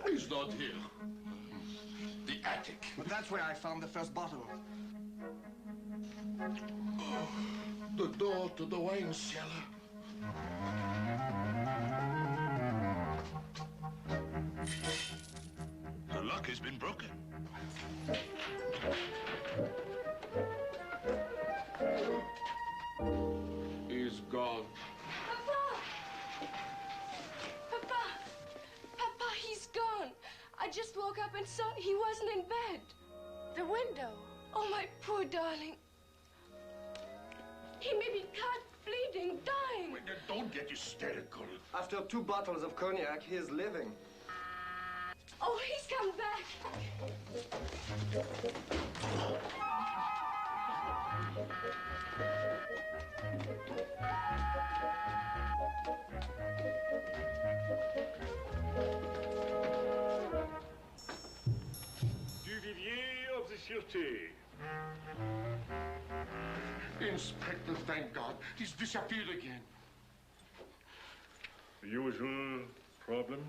He's not here. The attic. But that's where I found the first bottle. The door to the wine cellar. The lock has been broken. He's gone. Papa! Papa! Papa, he's gone. I just woke up and saw he wasn't in bed. The window. Oh, my poor darling. He may be cut, bleeding, dying. Wait, don't get hysterical. After 2 bottles of cognac, he is living. Oh, he's come back. Du Vivier of the Sûreté. Inspector, thank God. He's disappeared again. The usual problem?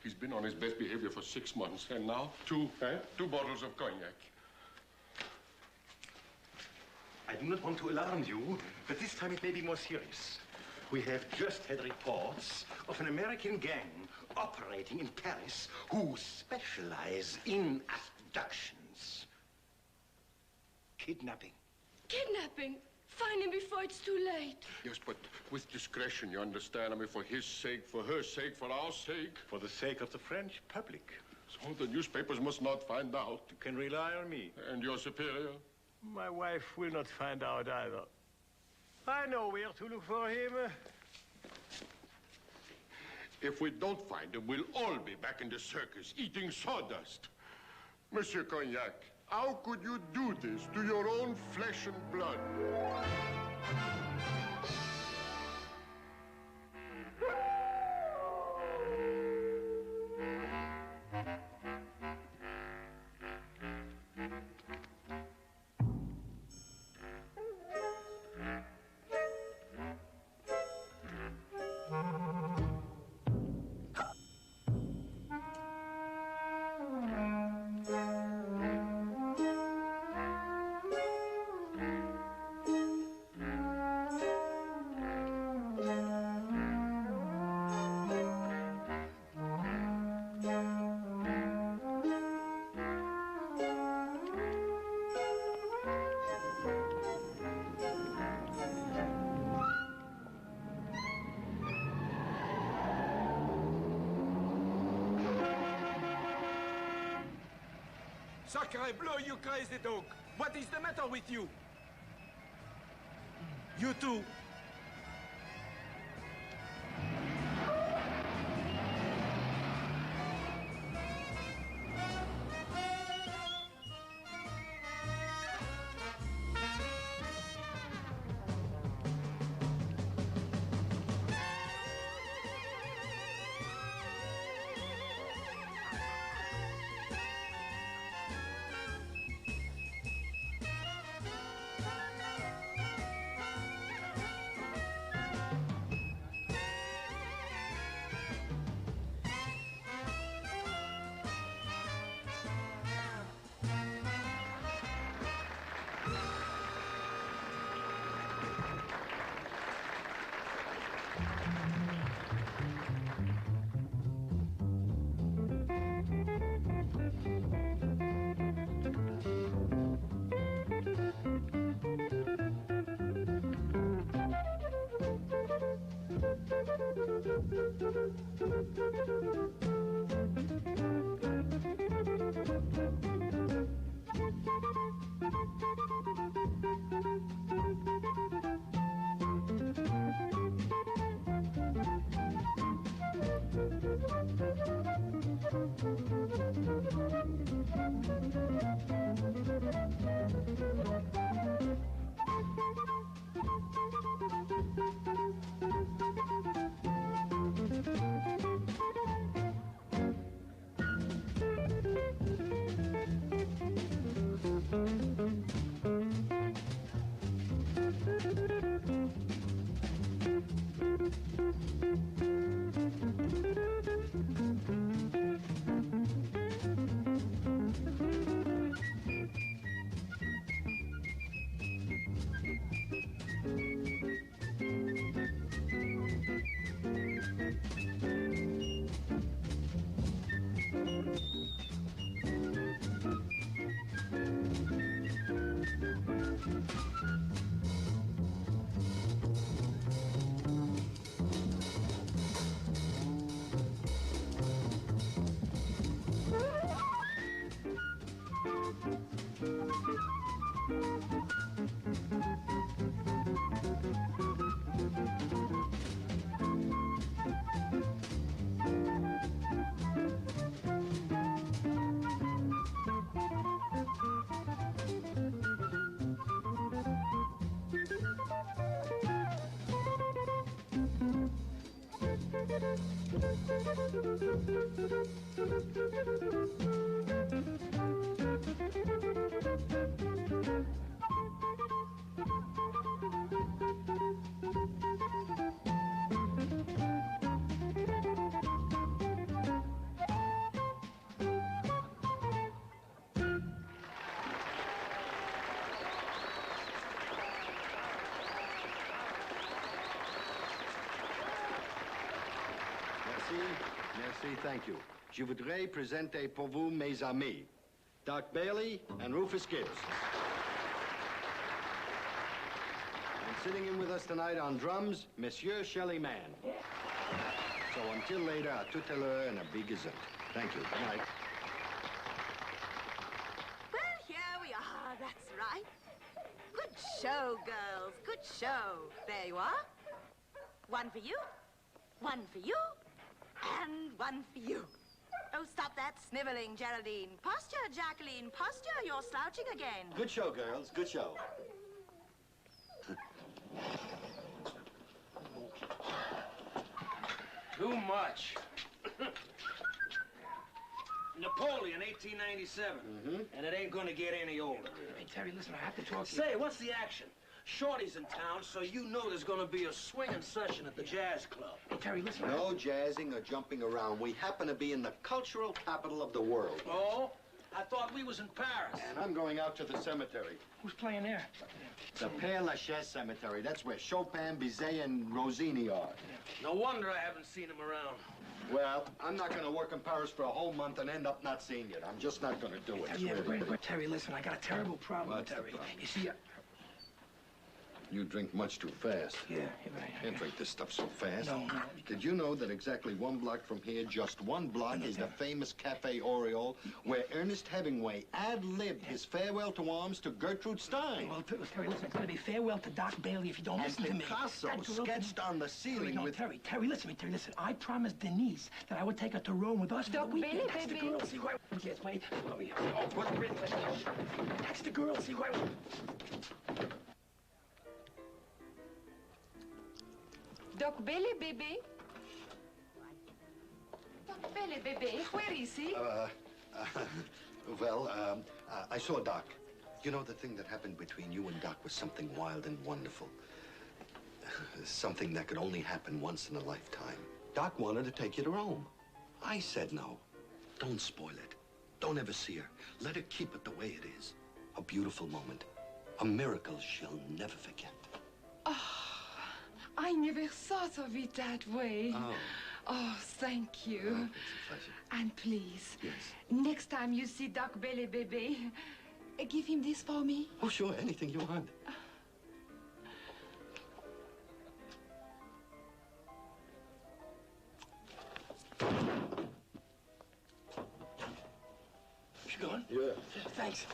He's been on his best behavior for 6 months, and now 2 bottles of cognac. I do not want to alarm you, but this time it may be more serious. We have just had reports of an American gang operating in Paris who specialize in abductions. Kidnapping. Kidnapping. Find him before it's too late. Yes, but with discretion, you understand? I mean, for his sake, for her sake, for our sake. For the sake of the French public. So the newspapers must not find out. You can rely on me. And your superior? My wife will not find out either. I know where to look for him. If we don't find him, we'll all be back in the circus, eating sawdust. Monsieur Cognac, how could you do this to your own flesh and blood? Sacre bleu, you crazy dog! What is the matter with you? You too. Merci, thank you. Je voudrais présenter pour vous mes amis, Doc Bailey and Rufus Gibbs. And sitting in with us tonight on drums, Monsieur Shelley Mann. So until later, à tout à l'heure and a big gesund. Thank you. Good night. Well, here we are, that's right. Good show, girls, good show. There you are. One for you, one for you, and one for you. Oh, stop that sniveling, Geraldine. Posture, Jacqueline, posture. You're slouching again. Good show, girls. Good show. Too much. Napoleon, 1897. And it ain't gonna get any older. Hey, Terry, listen, I have to talk to you. Say, what's the action? Shorty's in town, so you know there's gonna be a swinging session at the jazz club. Hey, Terry, listen. No jazzing or jumping around. We happen to be in the cultural capital of the world. Oh? I thought we was in Paris. And I'm going out to the cemetery. Who's playing there? The Père Lachaise Cemetery. That's where Chopin, Bizet, and Rossini are. No wonder I haven't seen him around. Well, I'm not going to work in Paris for a whole month and end up not seeing it. I'm just not going to do it. Yeah, but Terry, listen, I got a terrible problem, What's the Terry. problem? You see, You drink much too fast. yeah, you're right. Can't drink this stuff so fast. No. Did you know that exactly one block from here, just one block, is the famous Cafe Oriole, where Ernest Hemingway ad-libbed his farewell to arms to Gertrude Stein? Well, Terry, listen, it's gonna be farewell to Doc Bailey if you don't listen to me. Picasso That girl sketched on the ceiling with... Terry, listen to me, Terry, listen. I promised Denise that I would take her to Rome with us for the weekend. Bailey, That's the baby. girl, see why... Yes, wait. That's the girl, see why... Doc Bailey, baby. Doc Bailey, baby. Where is he? I saw Doc. You know, the thing that happened between you and Doc was something wild and wonderful. Something that could only happen once in a lifetime. Doc wanted to take you to Rome. I said no. Don't spoil it. Don't ever see her. Let her keep it the way it is. A beautiful moment. A miracle she'll never forget. I never thought of it that way. Oh. Oh, thank you. Oh, it's a pleasure. And please, Yes. next time you see Doc Bailey, baby, give him this for me. Oh, sure. Anything you want. She gone? Yeah. Thanks.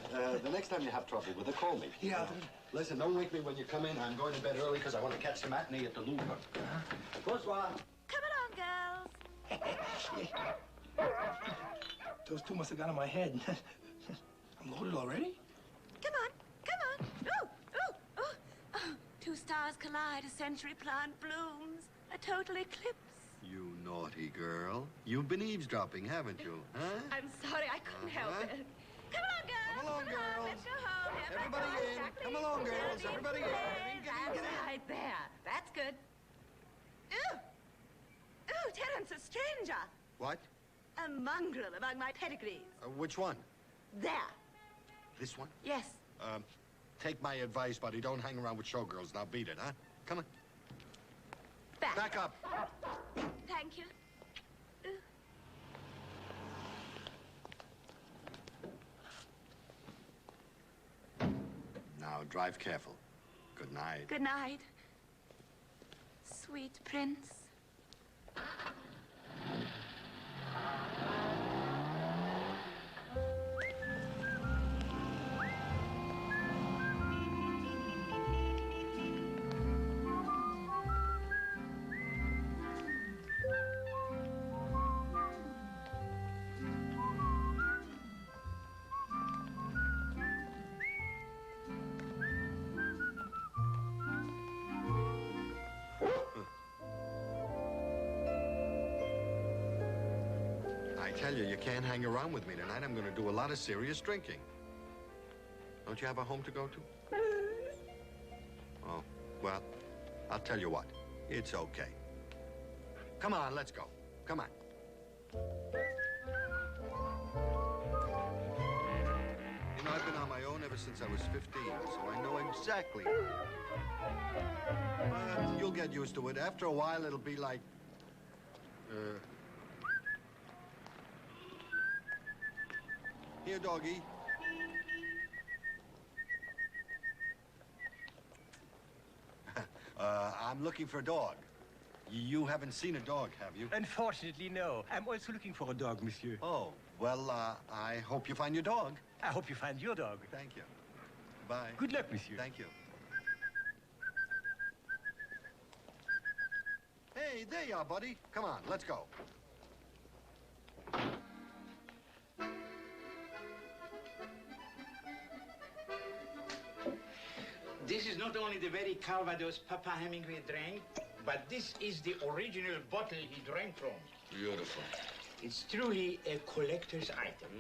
The next time you have trouble with her, call me. Yeah. Listen, don't wake me when you come in. I'm going to bed early because I want to catch the matinee at the Louvre. Bonsoir. Come along, girls. Those two must have got on my head. I'm loaded already? Come on. Ooh. Oh, two stars collide, a century plant blooms, a total eclipse. You naughty girl. You've been eavesdropping, haven't you? Huh? I'm sorry, I couldn't help it. Come along, girls. Come along, girls. Let's go home. Everybody in. Come along, girls. Everybody in. That's right there. That's good. Ooh, Terence, a stranger. What? A mongrel among my pedigrees. Which one? There. This one? Yes. Take my advice, buddy. Don't hang around with showgirls. Now beat it, huh? Come on. Back up. Thank you. Now, drive careful. Good night. Good night, sweet prince. I tell you, you can't hang around with me tonight. I'm going to do a lot of serious drinking. Don't you have a home to go to? Oh, well, I'll tell you what. It's okay. Come on, let's go. Come on. You know, I've been on my own ever since I was 15, so I know exactly. But you'll get used to it. After a while, it'll be like... Here, doggy. I'm looking for a dog. You haven't seen a dog, have you? Unfortunately, no. I'm also looking for a dog, monsieur. Oh, well, I hope you find your dog. I hope you find your dog. Thank you. Bye. Good luck, monsieur. Thank you. Hey, there you are, buddy. Come on, let's go. This is not only the very Calvados Papa Hemingway drank, but this is the original bottle he drank from. Beautiful. It's truly a collector's item.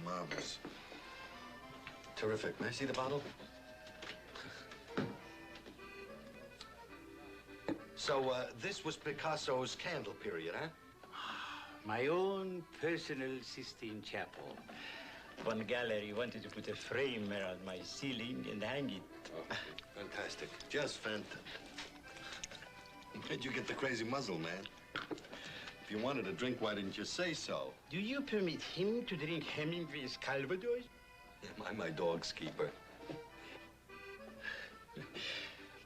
Marvelous. Terrific. May I see the bottle? So, this was Picasso's candle period, huh? My own personal Sistine Chapel. One gallery wanted to put a frame around my ceiling and hang it. Oh, fantastic. Just fantastic. Where'd you get the crazy muzzle, man? If you wanted a drink, why didn't you say so? Do you permit him to drink Hemingway's Calvados? I'm my dog's keeper.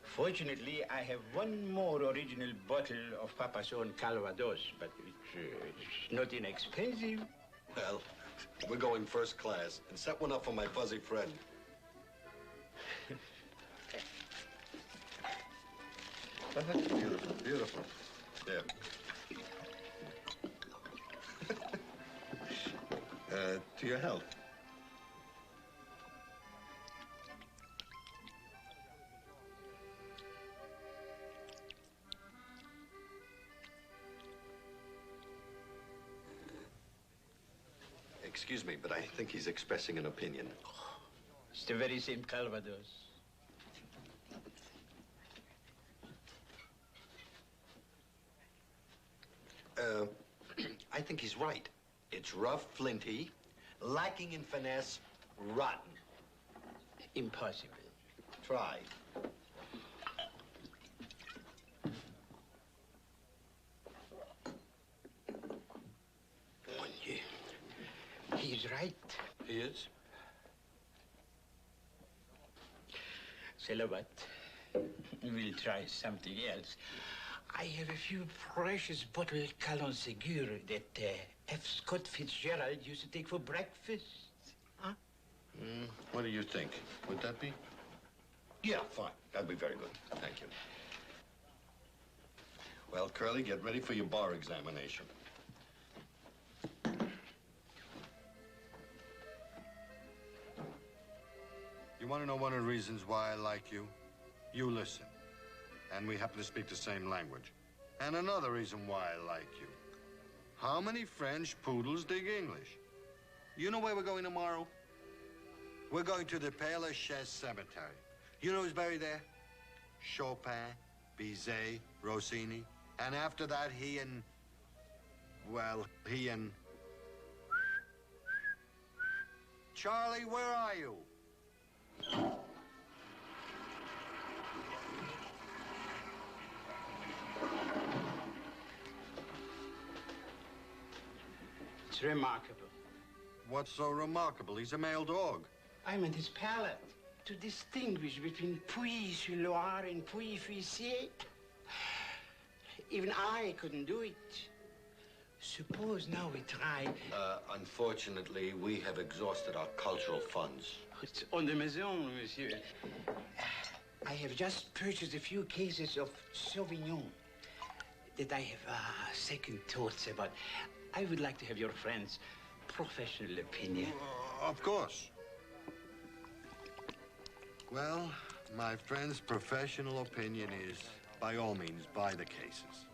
Fortunately, I have one more original bottle of Papa's own Calvados, but it's not inexpensive. Well, we're going first class. And set one up for my fuzzy friend. Beautiful, beautiful. There. To your health. Excuse me, but I think he's expressing an opinion. It's the very same Calvados. I think he's right. It's rough, flinty, lacking in finesse, rotten. Impossible. Try. He's right. He is? Salabat. We'll try something else. I have a few precious bottled Calon Segur that F. Scott Fitzgerald used to take for breakfast. Huh? What do you think? Would that be? Yeah, fine. That'd be very good. Thank you. Well, Curly, get ready for your bar examination. You want to know one of the reasons why I like you? You listen. And we happen to speak the same language. And another reason why I like you. How many French poodles dig English? You know where we're going tomorrow? We're going to the Père Lachaise Cemetery. You know who's buried there? Chopin, Bizet, Rossini. And after that, he and... Charlie, where are you? It's remarkable. What's so remarkable? He's a male dog. I meant his palate. To distinguish between Puy-sur-Loire and Puy-Fuissier. Even I couldn't do it. Suppose now we try... Unfortunately, we have exhausted our cultural funds. It's on the maison, monsieur. I have just purchased a few cases of Sauvignon that I have second thoughts about. I would like to have your friend's professional opinion. Of course. Well, my friend's professional opinion is, by all means, buy the cases.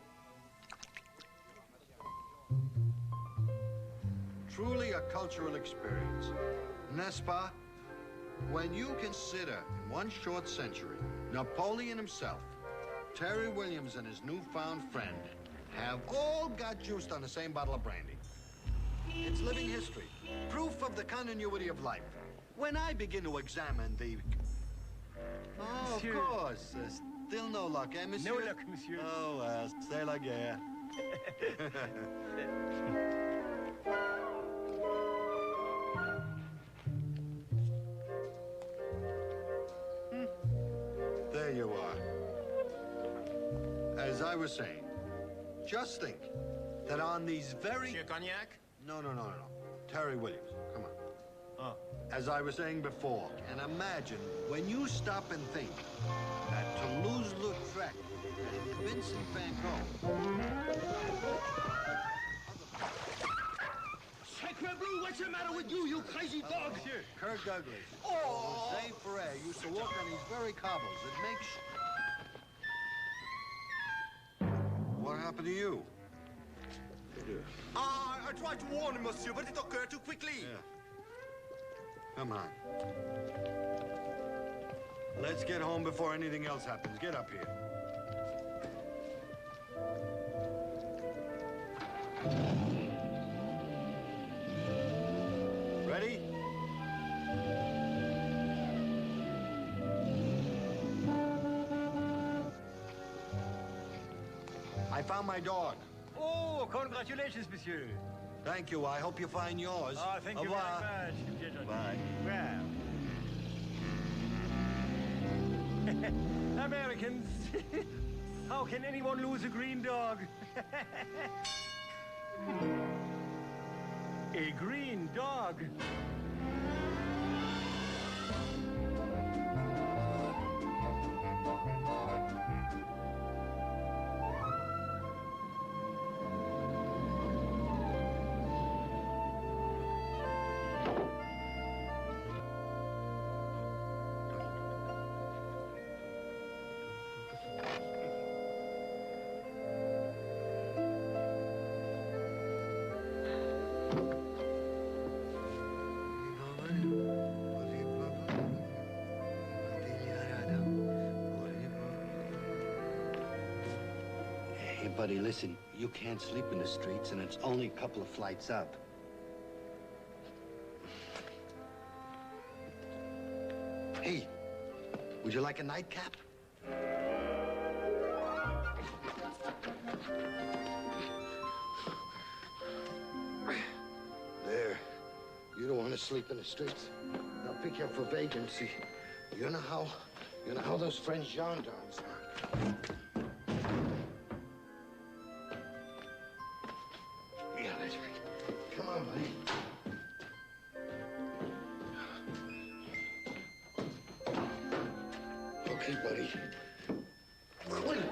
truly a cultural experience. N'est-ce pas? When you consider, in one short century, Napoleon himself, Terry Williams and his newfound friend have all got juiced on the same bottle of brandy. It's living history, proof of the continuity of life. When I begin to examine the... Oh, Monsieur. of course. Still no luck, eh, monsieur? No luck, monsieur. Oh, well, c'est la guerre. There you are. As I was saying, just think that on these very... Monsieur Cognac? No. Terry Williams, come on. Oh. As I was saying before, and imagine when you stop and think that Toulouse-Lautrec and Vincent van Gogh... Sacre bleu, what's the matter with you, you crazy dog? Monsieur. Kirk Douglas, Oh! Jose Ferrer used to walk on these very cobbles. It makes... What happened to you? I tried to warn him, monsieur, but it occurred too quickly. Yeah. Come on. Let's get home before anything else happens. Get up here. Ready? I found my dog. Oh, congratulations, monsieur. Thank you. I hope you find yours. Oh, thank you Au revoir. very much. Bye. Well. Americans, how can anyone lose a green dog? A green dog. Hey, buddy, listen. You can't sleep in the streets, and it's only a couple of flights up. Hey, would you like a nightcap? There. You don't want to sleep in the streets. I'll pick you up for vagrancy. You know how those French gendarmes are. Yeah, that's right. Come on, buddy. Okay, buddy. Wait.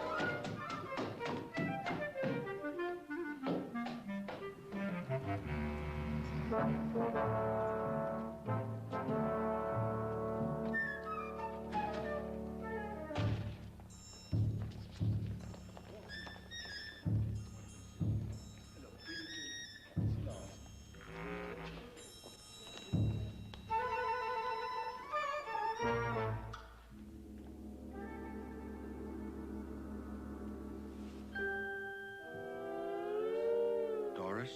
Doris?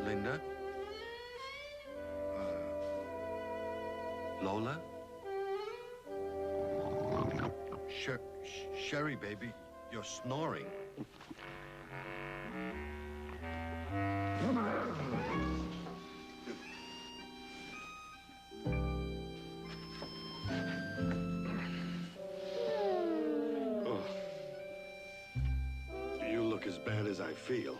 Linda? Lola? Sherry, baby, you're snoring. You look as bad as I feel.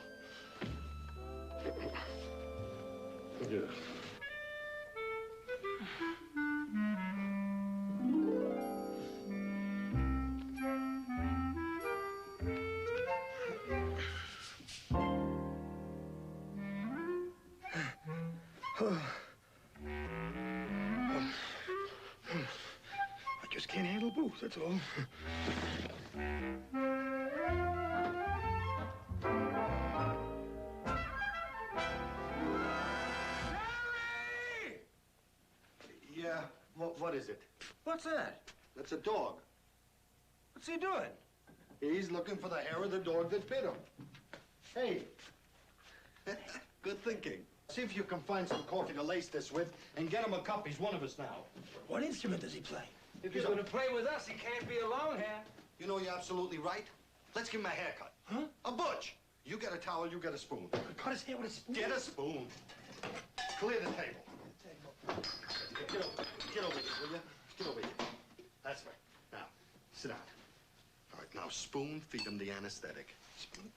Yeah. I just can't handle booze, that's all. What's that? That's a dog. What's he doing? He's looking for the hair of the dog that bit him. Hey. Good thinking. See if you can find some coffee to lace this with and get him a cup. He's one of us now. What instrument does he play? If he's going to play with us, he can't be alone here. You know, you're absolutely right. Let's give him a haircut. Huh? A butch. You get a towel, you get a spoon. Cut his hair with a spoon? Get a spoon. Clear the table. Get over here, will you? Get over here. That's right. Now, sit down. All right, now spoon, feed him the anesthetic. Spoon.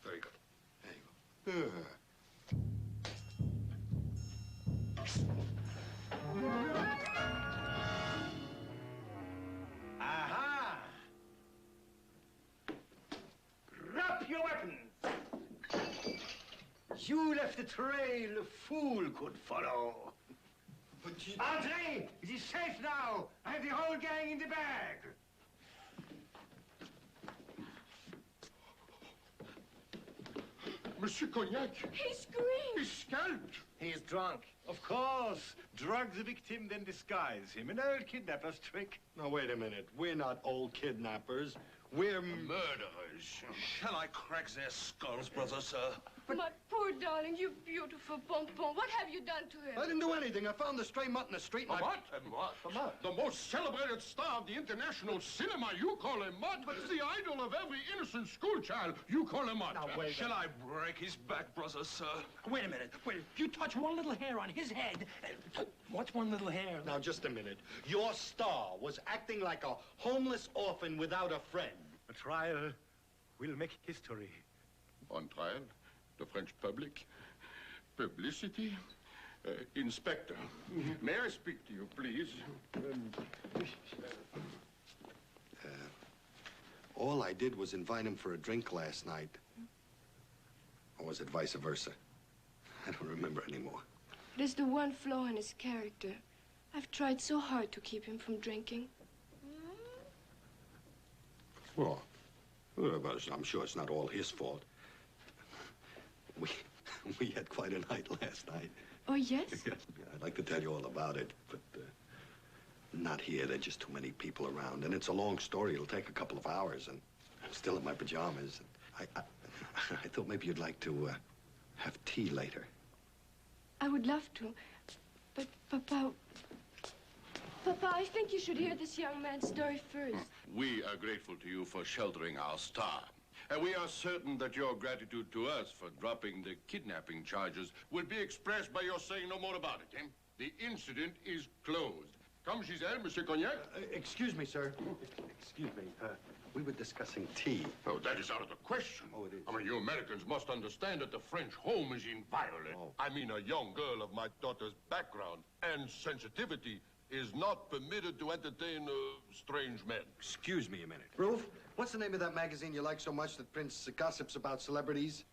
Very good. There you go. Aha! Drop your weapons! You left a trail a fool could follow. But you... Andre, it is safe now. I have the whole gang in the bag. Monsieur Cognac. He screamed. He's scalped. He's drunk. Of course. Drug the victim, then disguise him. An old kidnapper's trick. Now, wait a minute. We're not old kidnappers. We're Murderers. Shall I crack their skulls, brother, sir? My poor darling, you beautiful pompon. What have you done to him? I didn't do anything. I found the stray mutt in the street. A mutt? A mutt? The most celebrated star of the international cinema. You call him mutt? But the idol of every innocent schoolchild. You call him mutt. Now, shall I break his back, brother, sir? Wait a minute. Wait. You touch one little hair on his head. What's one little hair? Now, just a minute. Your star was acting like a homeless orphan without a friend. A trial will make history. On trial? The French public? Publicity? Inspector, may I speak to you, please? All I did was invite him for a drink last night. Or was it vice versa? I don't remember anymore. It is the one flaw in his character. I've tried so hard to keep him from drinking. Well, but I'm sure it's not all his fault. We had quite a night last night. Oh, yes? Yeah, I'd like to tell you all about it, but not here. There are just too many people around, and it's a long story. It'll take a couple of hours, and I'm still in my pajamas. I thought maybe you'd like to have tea later. I would love to, but Papa, I think you should hear this young man's story first. We are grateful to you for sheltering our star. And we are certain that your gratitude to us for dropping the kidnapping charges will be expressed by your saying no more about it, eh? The incident is closed. Come, Giselle, Monsieur Cognac. Excuse me, sir. Excuse me. We were discussing tea. Oh, that is out of the question. Oh, it is. I mean, you Americans must understand that the French home is inviolate. Oh. I mean, a young girl of my daughter's background and sensitivity is not permitted to entertain strange men. Excuse me a minute. Roof, what's the name of that magazine you like so much that prints gossips about celebrities?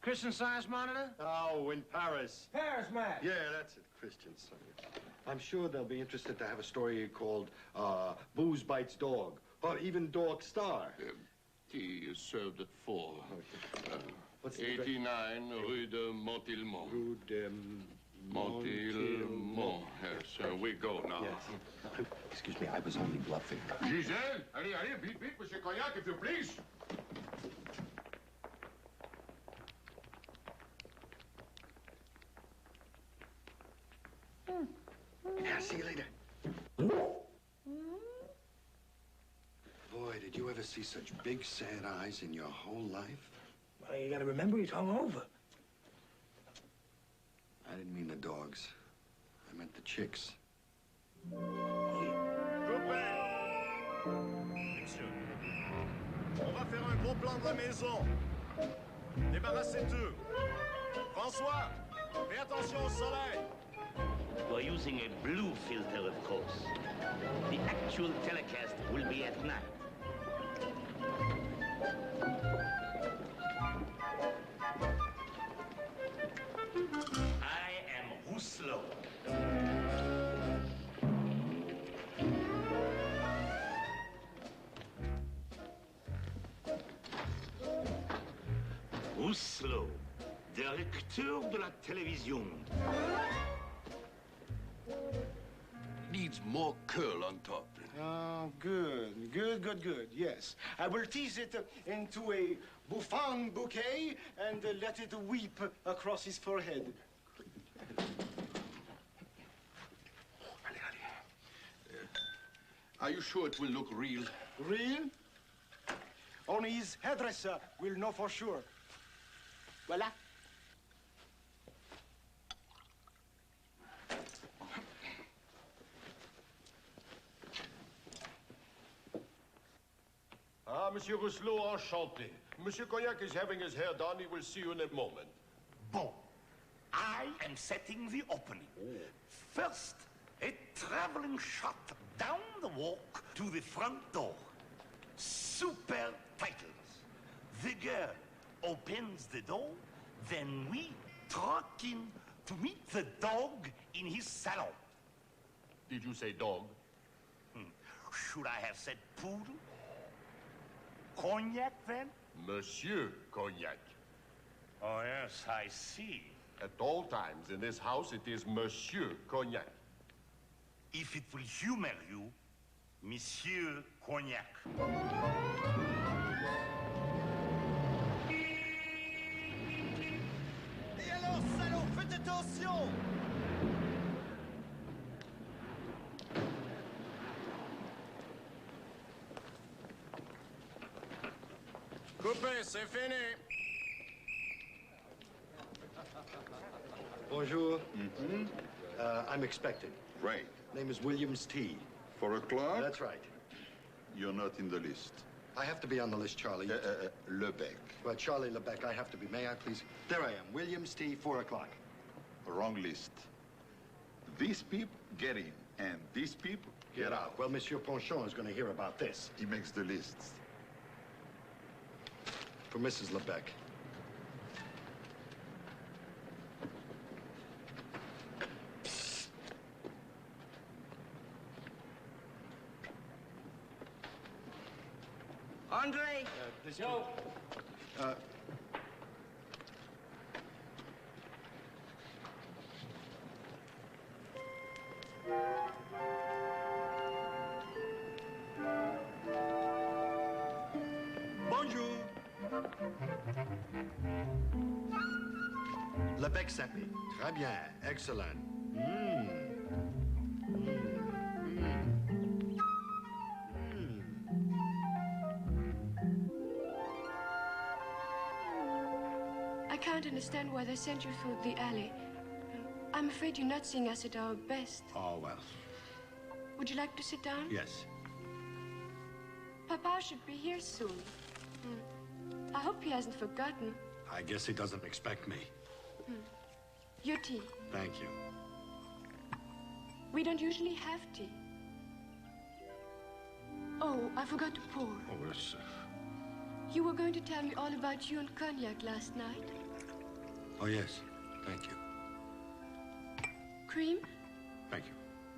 Christian Science Monitor? Oh, in Paris. Paris Match. Yeah, that's it, Christian Science. I'm sure they'll be interested to have a story called Booze Bites Dog, or even Dog Star. Tea is served at 4. What's the 89 Rue de Montilmont. Rue de Montilmont. Yes, we go now. Yes. Excuse me, I was only bluffing. Giselle, allez, vite, Monsieur Cognac, if you please. Yeah, see you later. Boy, did you ever see such big, sad eyes in your whole life? Well, you gotta remember he's hungover. I didn't mean the dogs. I meant the chicks. Messieurs, on va faire un gros plan de la maison. Débarrassez d'eux. François, fais attention au soleil. We're using a blue filter, of course. The actual telecast will be at night. I am Rousselot. Rousselot, directeur de la télévision. needs more curl on top. Oh, good, good, good, good, yes. I will tease it into a bouffant bouquet and let it weep across his forehead. Are you sure it will look real? Real? Only his hairdresser will know for sure. Voila. Ah, Monsieur Rousselot, enchanté. Monsieur Cognac is having his hair done. He will see you in a moment. Bon. I am setting the opening. First, a traveling shot down the walk to the front door. Super titles. The girl opens the door, then we truck in to meet the dog in his salon. Did you say dog? Should I have said poodle? Cognac, then? Monsieur Cognac. Oh, yes, I see. At all times in this house, it is Monsieur Cognac. If it will humor you, Monsieur Cognac. Et alors, salaud, faites attention! Coupé, c'est fini. Bonjour. I'm expected. Right. Name is Williams T. 4 o'clock? That's right. You're not in the list. I have to be on the list, Charlie. Lebec. Well, Charlie Lebec, I have to be. May I, please? There I am. Williams T. 4 o'clock. Wrong list. These people get in, and these people get out. Well, Monsieur Ponchon is going to hear about this. He makes the lists. For Mrs. Lebec. Andre! Yo! Bonjour. Lebec sent me. Très bien. Excellent. I can't understand why they sent you through the alley. I'm afraid you're not seeing us at our best. Oh, well. Would you like to sit down? Yes. Papa should be here soon. I hope he hasn't forgotten. I guess he doesn't expect me. Your tea. Thank you. We don't usually have tea. Oh, I forgot to pour. Oh, yes. You were going to tell me all about you and Cognac last night. Oh, yes. Thank you. Cream? Thank you.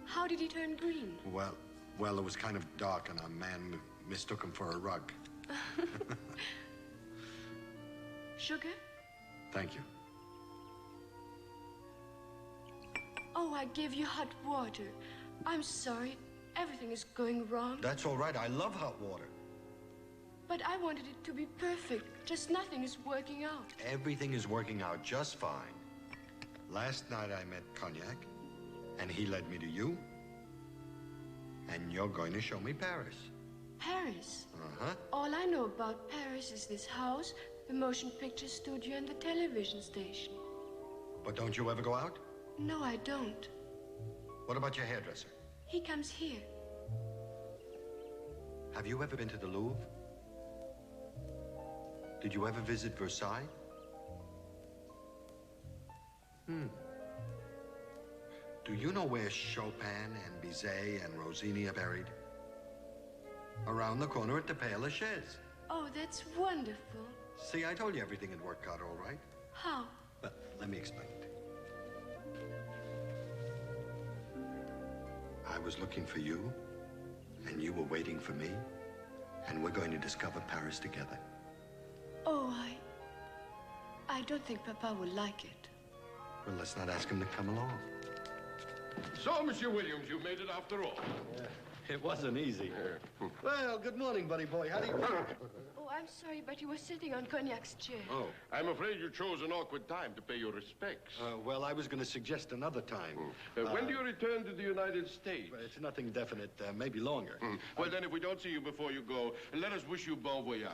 How did he turn green? Well, it was kind of dark, and a man mistook him for a rug. Sugar? Thank you. Oh, I gave you hot water. I'm sorry. Everything is going wrong. That's all right. I love hot water. But I wanted it to be perfect. Just nothing is working out. Everything is working out just fine. Last night I met Cognac, and he led me to you. And you're going to show me Paris. Paris? Uh-huh. All I know about Paris is this house, the motion picture studio, and the television station. But don't you ever go out? No, I don't. What about your hairdresser? He comes here. Have you ever been to the Louvre? Did you ever visit Versailles? Do you know where Chopin and Bizet and Rossini are buried? Around the corner at the Père Lachaise. Oh, that's wonderful. See, I told you everything had worked out all right. How? Well, let me explain. I was looking for you, and you were waiting for me, and we're going to discover Paris together. Oh, I don't think Papa will like it. Well, let's not ask him to come along. So, Monsieur Williams, you made it after all. It wasn't easy. Well, good morning, buddy boy. How do you... Oh, I'm sorry, but you were sitting on Cognac's chair. Oh. I'm afraid you chose an awkward time to pay your respects. Well, I was going to suggest another time. When do you return to the United States? Well, it's nothing definite. Maybe longer. Well, then, if we don't see you before you go, let us wish you bon voyage.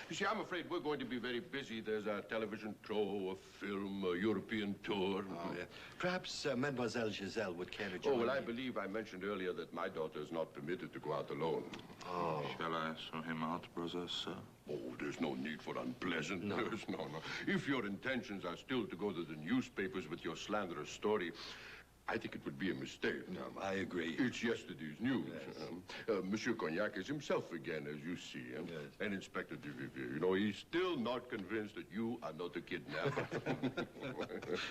You see, I'm afraid we're going to be very busy. There's a television show, a film, a European tour. Oh, yeah. Perhaps Mademoiselle Giselle would care to join well, I me. believe I mentioned earlier that my daughter is not permitted to go out alone. Oh. Shall I show him out, brother, sir? Oh, there's no need for unpleasantness. No. If your intentions are still to go to the newspapers with your slanderous story, I think it would be a mistake. No, I agree. It's yesterday's news. Yes. Monsieur Cognac is himself again, as you see. Yes. And Inspector de Vivier, you know, he's still not convinced that you are not a kidnapper.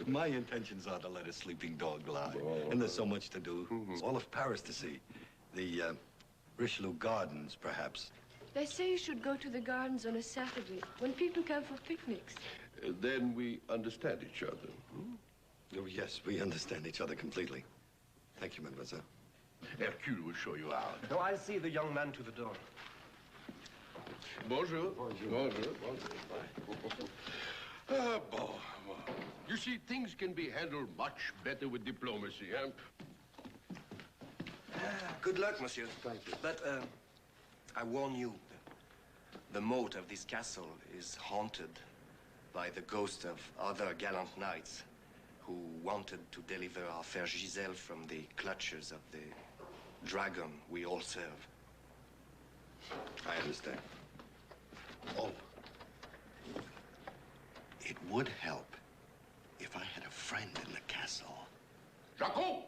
My intentions are to let a sleeping dog lie. Oh. And there's so much to do. All of Paris to see. The Richelieu Gardens, perhaps. They say you should go to the gardens on a Saturday when people come for picnics. Then we understand each other. Oh, yes, we understand each other completely. Thank you, mademoiselle. Hercule will show you out. No, I'll see the young man to the door. Bonjour. Bonjour. Bon. You see, things can be handled much better with diplomacy, huh? Good luck, monsieur. Thank you. But, I warn you, the moat of this castle is haunted by the ghosts of other gallant knights who wanted to deliver our fair Giselle from the clutches of the dragon we all serve. I understand. Oh. It would help if I had a friend in the castle. Jacques!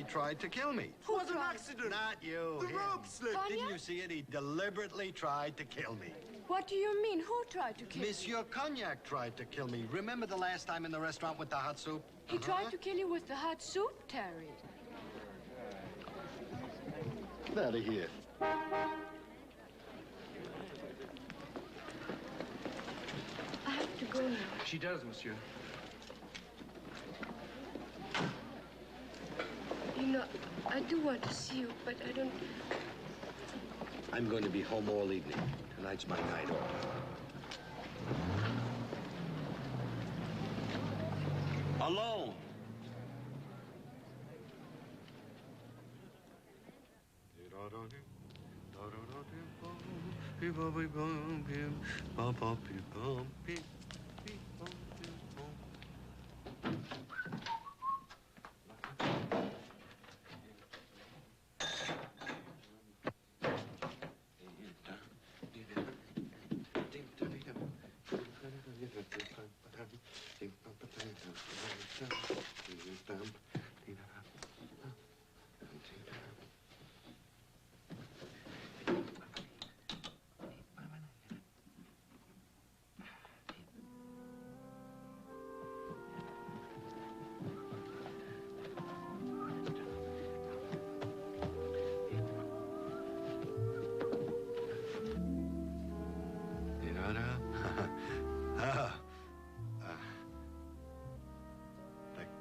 tried to kill me. Who was an tried? accident. Not you. The him. rope slipped. Cognac? Didn't you see it? He deliberately tried to kill me. What do you mean? Who tried to kill you? Monsieur Cognac tried to kill me. Remember the last time in the restaurant with the hot soup? He tried to kill you with the hot soup, Terry. Get out of here. I have to go now. She does, monsieur. You know, I do want to see you, but I don't... I'm going to be home all evening. Tonight's my night off. Alone.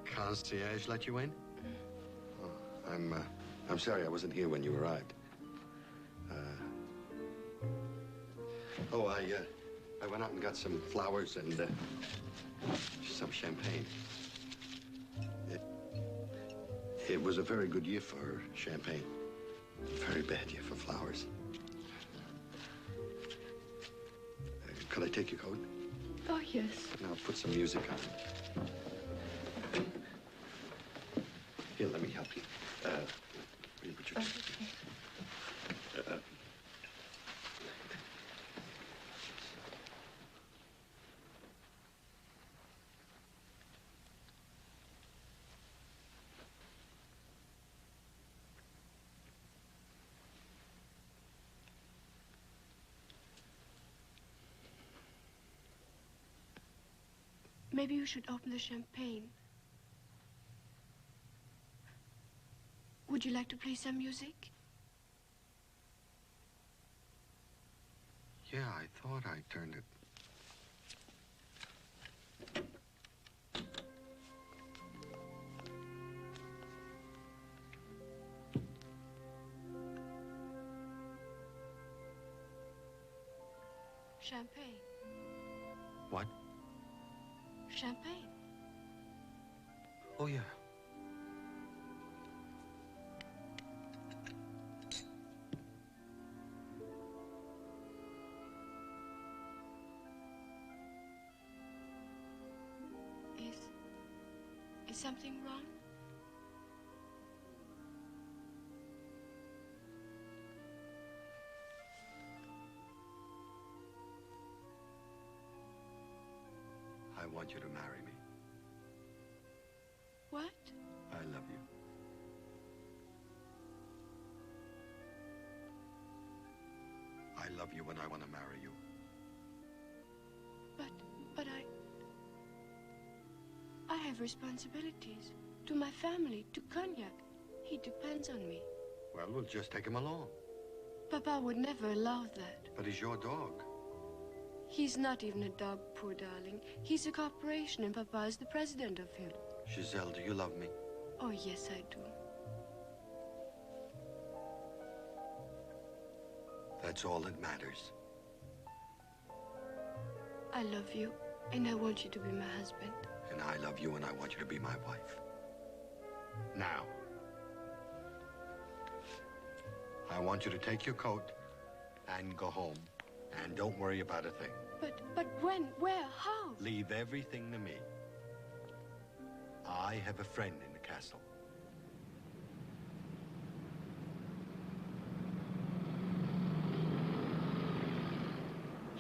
Concierge let you in? Oh, I'm sorry I wasn't here when you arrived. I went out and got some flowers and some champagne. It was a very good year for champagne. A very bad year for flowers. Could I take your coat? Oh, yes. Now put some music on. Here, let me help you. Where do you put your... Maybe you should open the champagne. Would you like to play some music? Yeah, I thought I turned it. Champagne. What? Champagne. Oh, yeah. Is something wrong? I want you to marry me. What? I love you. I love you and I want to marry you. But I have responsibilities to my family, to Cognac. He depends on me. Well, we'll just take him along. Papa would never allow that. But he's your dog. He's not even a dog, poor darling. He's a corporation, and Papa is the president of him. Giselle, do you love me? Oh, yes, I do. That's all that matters. I love you, and I want you to be my husband. And I love you, and I want you to be my wife. Now, I want you to take your coat and go home. And don't worry about a thing. But when? Where? How? Leave everything to me. I have a friend in the castle.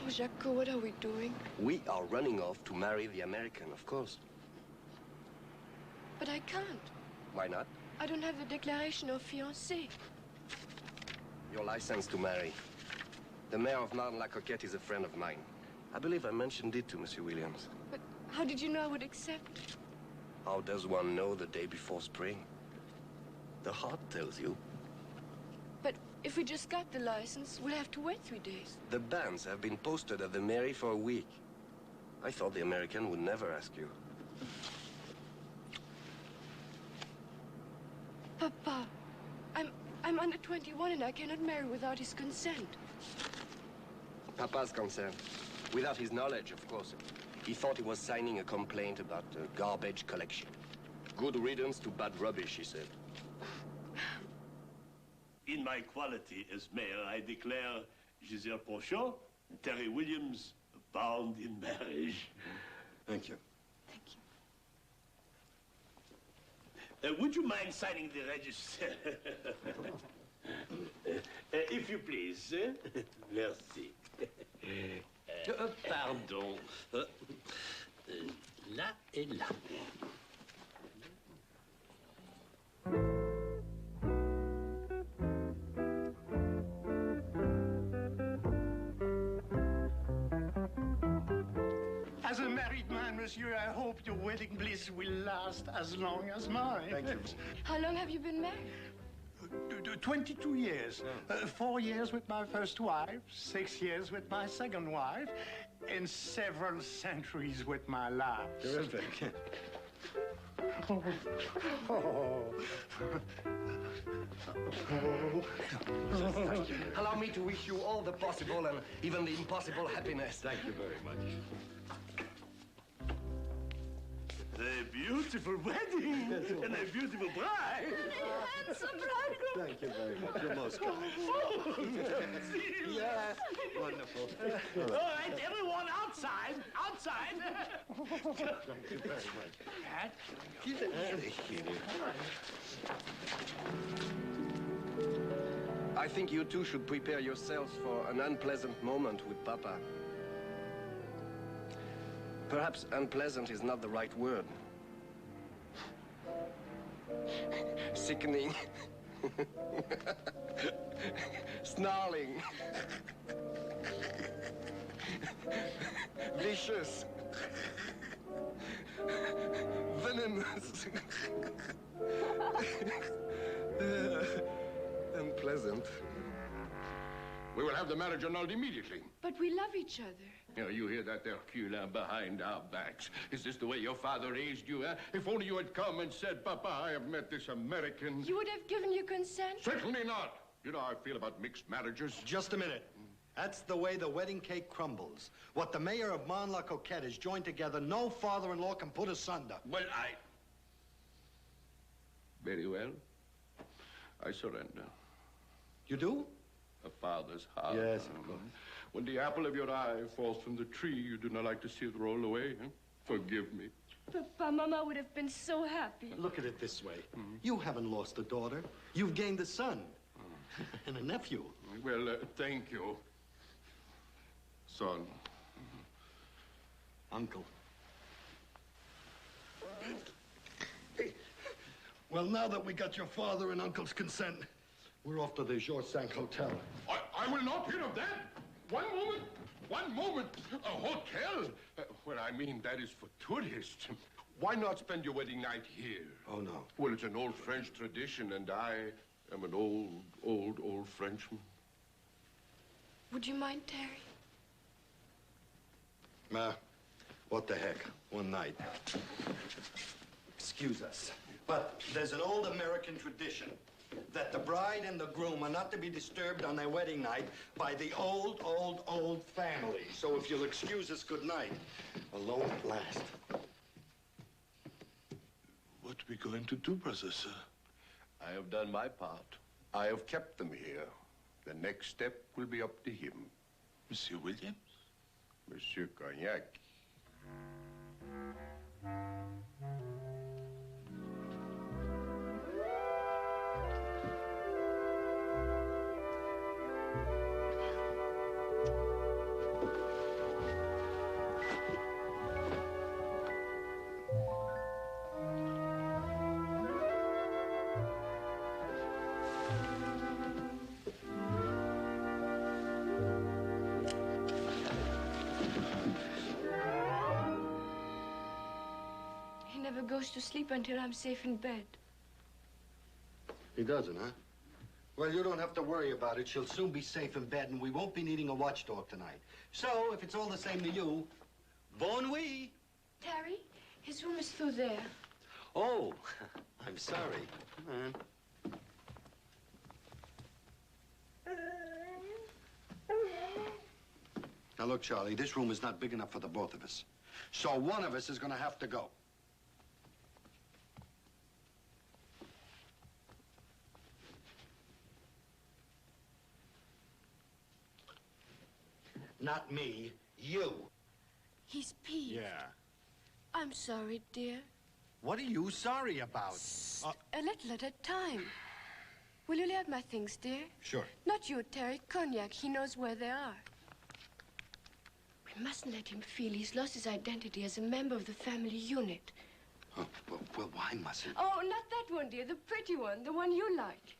Oh, Jacques, what are we doing? We are running off to marry the American, of course. But I can't. Why not? I don't have a declaration of fiancé. Your license to marry. The mayor of Martin-la-Coquette is a friend of mine. I believe I mentioned it to Monsieur Williams. But how did you know I would accept? How does one know the day before spring? The heart tells you. But if we just got the license, we'll have to wait 3 days. The banns have been posted at the mairie for a week. I thought the American would never ask you. Papa, I'm under 21 and I cannot marry without his consent. Papa's consent. Without his knowledge, of course. He thought he was signing a complaint about a garbage collection. Good riddance to bad rubbish, he said. In my quality as mayor, I declare Giselle and Terry Williams bound in marriage. Thank you. Would you mind signing the register? If you please. Merci. Pardon. Là et là. As a married man, monsieur, I hope your wedding bliss will last as long as mine. Thank you. How long have you been married? 22 years. 4 years with my first wife, 6 years with my second wife, and several centuries with my last. Terrific. Allow me to wish you all the possible and even the impossible happiness. Thank you very much. A beautiful wedding and a beautiful bride. Handsome bride. Thank you very much. You're most kind. Yes. Wonderful. All right, everyone outside. Outside. Thank you very much. I think you two should prepare yourselves for an unpleasant moment with Papa. Perhaps unpleasant is not the right word. Sickening. Snarling. Vicious. Venomous. Unpleasant. We will have the marriage annulled immediately. But we love each other. You hear that there, Cula, behind our backs? Is this the way your father raised you, eh? If only you had come and said, Papa, I have met this American. You would have given your consent? Certainly not. You know how I feel about mixed marriages. Just a minute. That's the way the wedding cake crumbles. What the mayor of Martin-la-Coquette has joined together, no father-in-law can put asunder. Well, Very well. I surrender. You do? A father's heart. Yes, of course. When the apple of your eye falls from the tree, you do not like to see it roll away. Huh? Forgive me. Papa, Mama would have been so happy. Look at it this way. You haven't lost a daughter. You've gained a son. And a nephew. Well, thank you, son. Uncle. Well, now that we got your father and uncle's consent, we're off to the Georges Hotel. I will not hear of that. One moment. A hotel? Well, I mean, that is for tourists. Why not spend your wedding night here? Oh, no. Well, it's an old French tradition, and I am an old Frenchman. Would you mind, Terry? Ma, what the heck? One night. Excuse us. But there's an old American tradition that the bride and the groom are not to be disturbed on their wedding night by the old family. So if you'll excuse us, good night. Alone at last. What are we going to do, brother, sir? I have done my part. I have kept them here. The next step will be up to him. Monsieur Williams? Monsieur Cognac. goes to sleep until I'm safe in bed. He doesn't, huh? Well, you don't have to worry about it. She'll soon be safe in bed, and we won't be needing a watchdog tonight. So, if it's all the same to you, bon nuit. Terry, his room is through there. Oh, I'm sorry. Come on. Now, look, Charlie, this room is not big enough for the both of us. So one of us is going to have to go. Not me, you. He's peeved. Yeah. I'm sorry, dear. What are you sorry about? A little at a time. Will you let my things, dear? Sure. Not you, Terry. Cognac. He knows where they are. We mustn't let him feel he's lost his identity as a member of the family unit. Oh, well, why mustn't? Oh, not that one, dear. The pretty one. The one you like.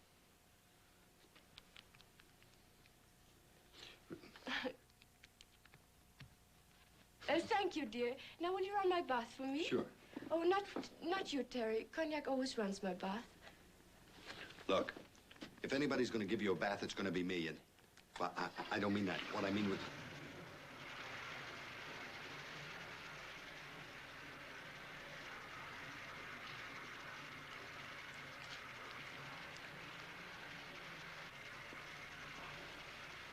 Thank you, dear. Now, will you run my bath for me? Sure. Oh, not you, Terry. Cognac always runs my bath. Look, if anybody's going to give you a bath, it's going to be me. And well, I don't mean that. What I mean with...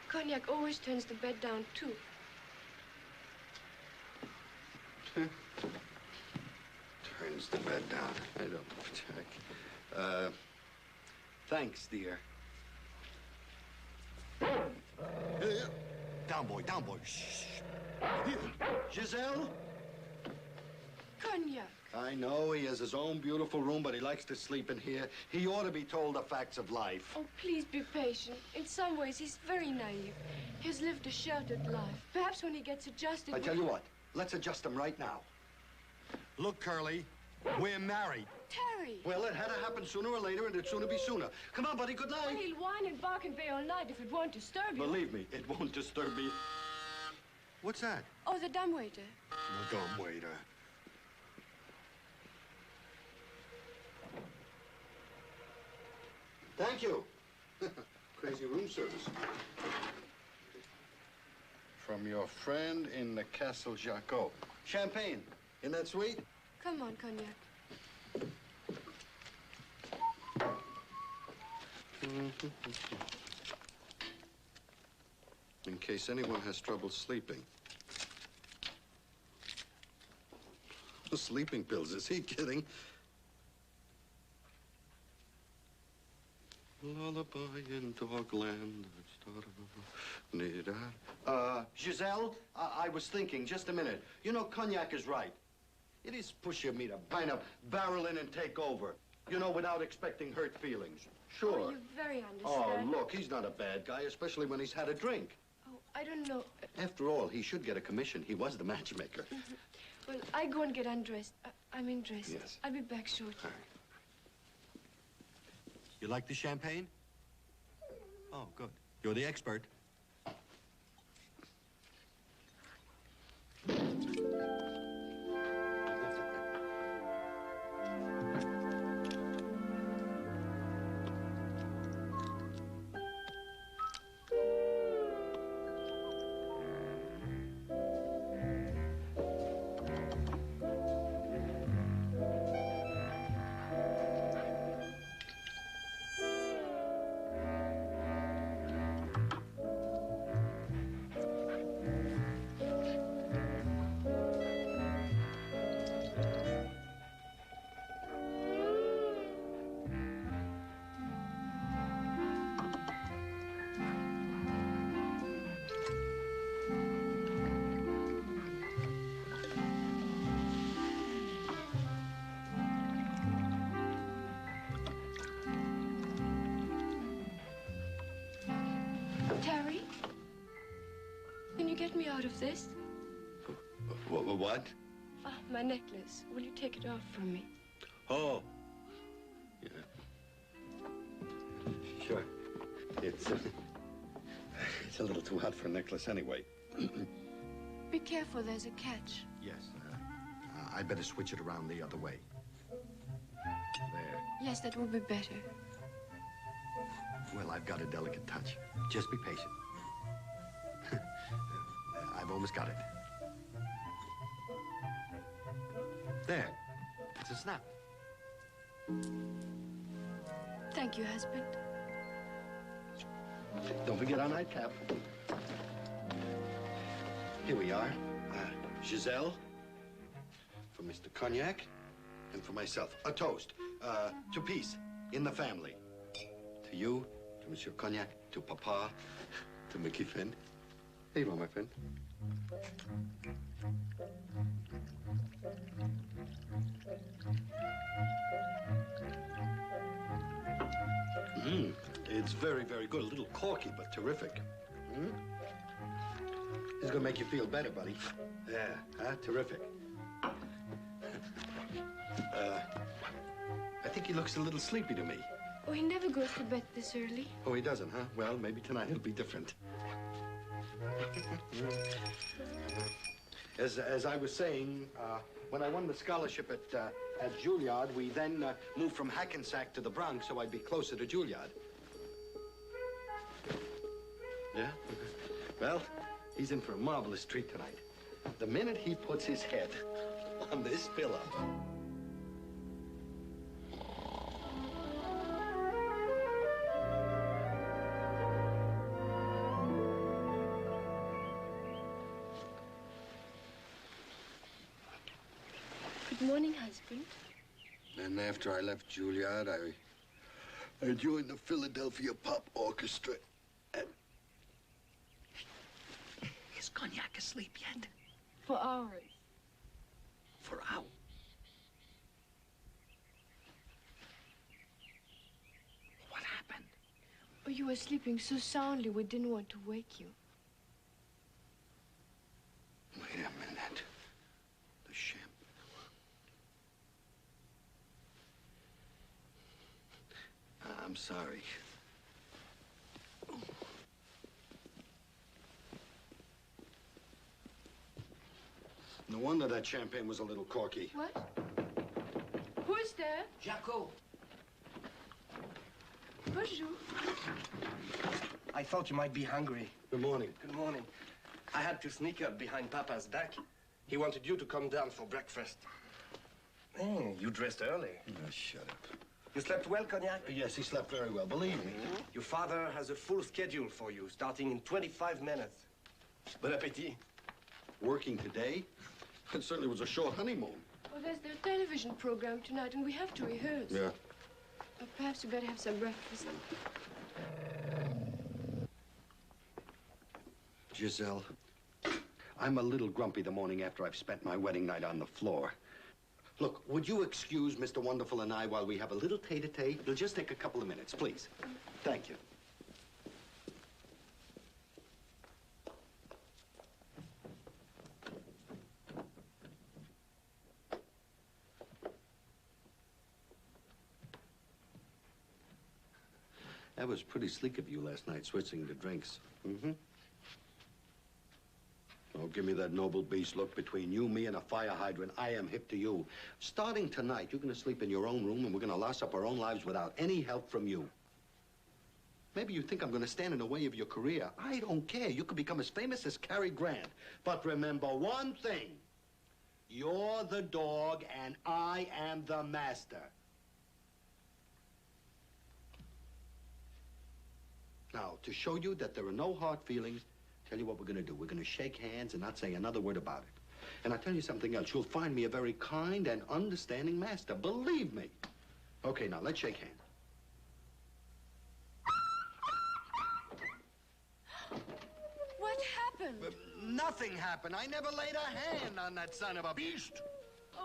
Cognac always turns the bed down, too. Turns the bed down. I don't know, Jack. Thanks, dear. Down, boy, down, boy. Shh. Giselle? Cognac. I know he has his own beautiful room, but he likes to sleep in here. He ought to be told the facts of life. Oh, please be patient. In some ways, he's very naive. He's lived a sheltered life. Perhaps when he gets adjusted... I tell you what, let's adjust him right now. Look, Curly, we're married. Terry! Well, it had to happen sooner or later, and it'd sooner be sooner. Come on, buddy, good night. Well, he'll whine and bark and bay all night if it won't disturb you. Believe me, it won't disturb me. What's that? Oh, the dumbwaiter. The dumbwaiter. Thank you. Crazy room service. From your friend in the Castle Jacot. Champagne. Isn't that sweet? Come on, Cognac. In case anyone has trouble sleeping. Sleeping pills, is he kidding? Lullaby in Dogland. Giselle, I was thinking, just a minute. You know, Cognac is right. It is push of me to kind of barrel in and take over. You know, without expecting hurt feelings. Sure. Oh, you're very Oh, understanding. look, he's not a bad guy, especially when he's had a drink. Oh, I don't know. After all, he should get a commission. He was the matchmaker. Well, I go and get undressed. I'm in dress. Yes. I'll be back shortly. All right. You like the champagne? Oh, good. You're the expert. Terry? Can you get me out of this? What? Ah, my necklace. Will you take it off from me? Oh. Yeah. Sure. It's a little too hot for a necklace anyway. Be careful, there's a catch. Yes. I better switch it around the other way. Yes, that would be better. Well, I've got a delicate touch. Just be patient. I've almost got it. There. It's a snap. Thank you, husband. Don't forget our nightcap. Here we are. Giselle, for Mr. Cognac, and for myself. A toast. To peace in the family. To you, to Monsieur Cognac, to Papa, to Mickey Finn. Here you are, my friend. It's very, very good. A little corky, but terrific. This is gonna make you feel better, buddy. Yeah, huh? Terrific. I think he looks a little sleepy to me. Oh, he never goes to bed this early. Oh, he doesn't, huh? Well, maybe tonight it'll be different. As I was saying, when I won the scholarship at Juilliard, we then moved from Hackensack to the Bronx, so I'd be closer to Juilliard. Yeah? Well, he's in for a marvelous treat tonight. The minute he puts his head on this pillow. Good morning, husband. And after I left Juilliard, I joined the Philadelphia Pop Orchestra. And... Is Cognac asleep yet? For hours. For hours? What happened? Oh, you were sleeping so soundly we didn't want to wake you. Wait a minute. The champagne. I'm sorry. No wonder that champagne was a little corky. What? Who is there? Jaco. Bonjour. I thought you might be hungry. Good morning. Good morning. I had to sneak up behind Papa's back. He wanted you to come down for breakfast. Hey, you dressed early. Oh, shut up. You slept well, Cognac? Yes, he slept very well, believe me. Your father has a full schedule for you, starting in 25 minutes. Bon appétit. Working today? It certainly was a short honeymoon. Oh, there's their television program tonight, and we have to rehearse. Yeah. Perhaps we better have some breakfast. Giselle, I'm a little grumpy the morning after I've spent my wedding night on the floor. Look, would you excuse Mr. Wonderful and I while we have a little tete-a-tete? It'll just take a couple of minutes, please. Thank you. That was pretty sleek of you last night, switching to drinks. Oh, give me that noble beast look. Between you, me, and a fire hydrant, I am hip to you. Starting tonight, you're going to sleep in your own room, and we're going to loss up our own lives without any help from you. Maybe you think I'm going to stand in the way of your career. I don't care. You could become as famous as Cary Grant. But remember one thing. You're the dog, and I am the master. Now, to show you that there are no hard feelings, tell you what we're going to do. We're going to shake hands and not say another word about it. And I'll tell you something else. You'll find me a very kind and understanding master. Believe me. Okay, now, let's shake hands. What happened? Nothing happened. I never laid a hand on that son of a beast.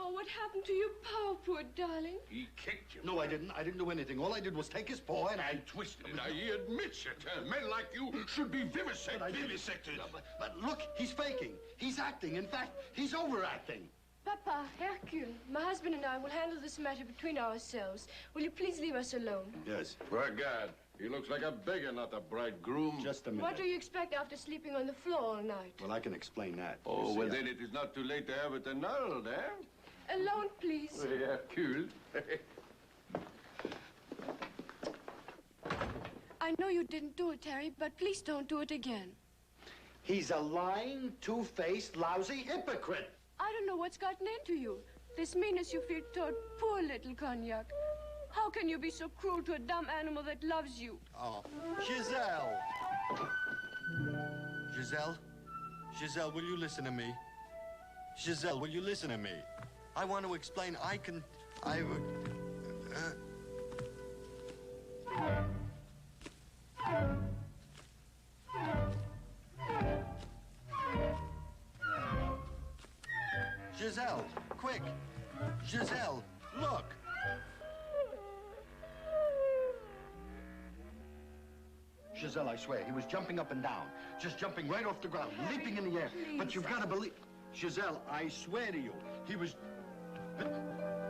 Oh, what happened to your paw, poor darling? He kicked you. No, I didn't. I didn't do anything. All I did was take his paw and I twisted it. He admits it. Men like you should be vivisected. Vivisected. But look, he's faking. He's acting. In fact, he's overacting. Papa, Hercule, my husband and I will handle this matter between ourselves. Will you please leave us alone? Yes. By God, he looks like a beggar, not a bridegroom. Just a minute. What do you expect after sleeping on the floor all night? Well, I can explain that. Oh, well, then it is not too late to have it annulled, eh? Alone, please. Yeah, cool. I know you didn't do it, Terry, but please don't do it again. He's a lying, two-faced, lousy hypocrite. I don't know what's gotten into you. This meanness you feel toward poor little Cognac. How can you be so cruel to a dumb animal that loves you? Oh, Giselle. Giselle, will you listen to me? Giselle, will you listen to me? I want to explain. Giselle, quick. Giselle, look. Giselle, I swear, he was jumping up and down. Just jumping right off the ground, leaping in the air. But you've got to believe... Giselle, I swear to you, he was...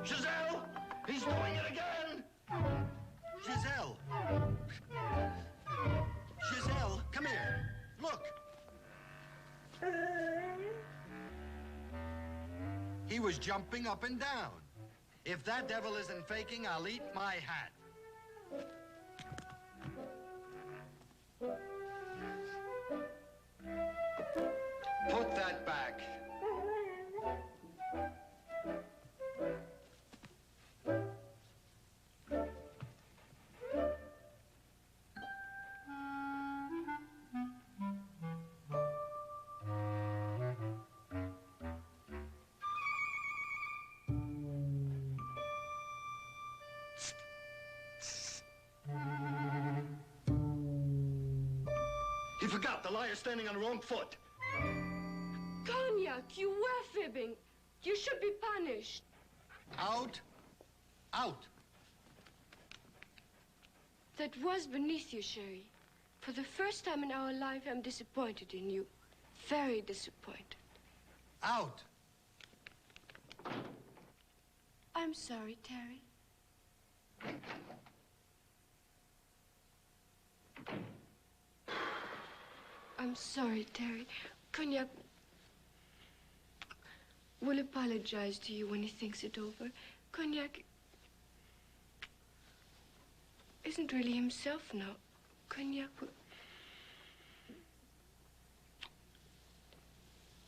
Giselle! He's doing it again! Giselle! Giselle, come here. Look. He was jumping up and down. If that devil isn't faking, I'll eat my hat. Put that back. He forgot the liar standing on her own foot. Cognac, you were fibbing. You should be punished. Out. Out. That was beneath you, Sherry. For the first time in our life, I'm disappointed in you. Very disappointed. Out. I'm sorry, Terry. I'm sorry, Terry. Cognac will apologize to you when he thinks it over. Cognac isn't really himself now. Cognac will...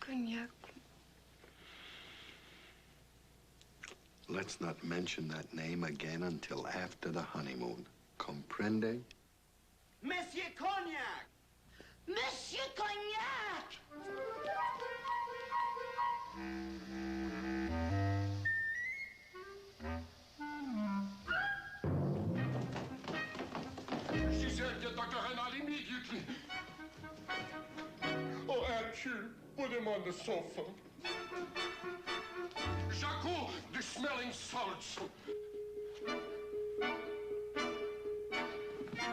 Cognac... Let's not mention that name again until after the honeymoon. Comprende? Monsieur Cognac! Monsieur Cognac! Giselle, get Dr. Renal immediately. Oh, Hercule, put him on the sofa. Jacques, the smelling salts.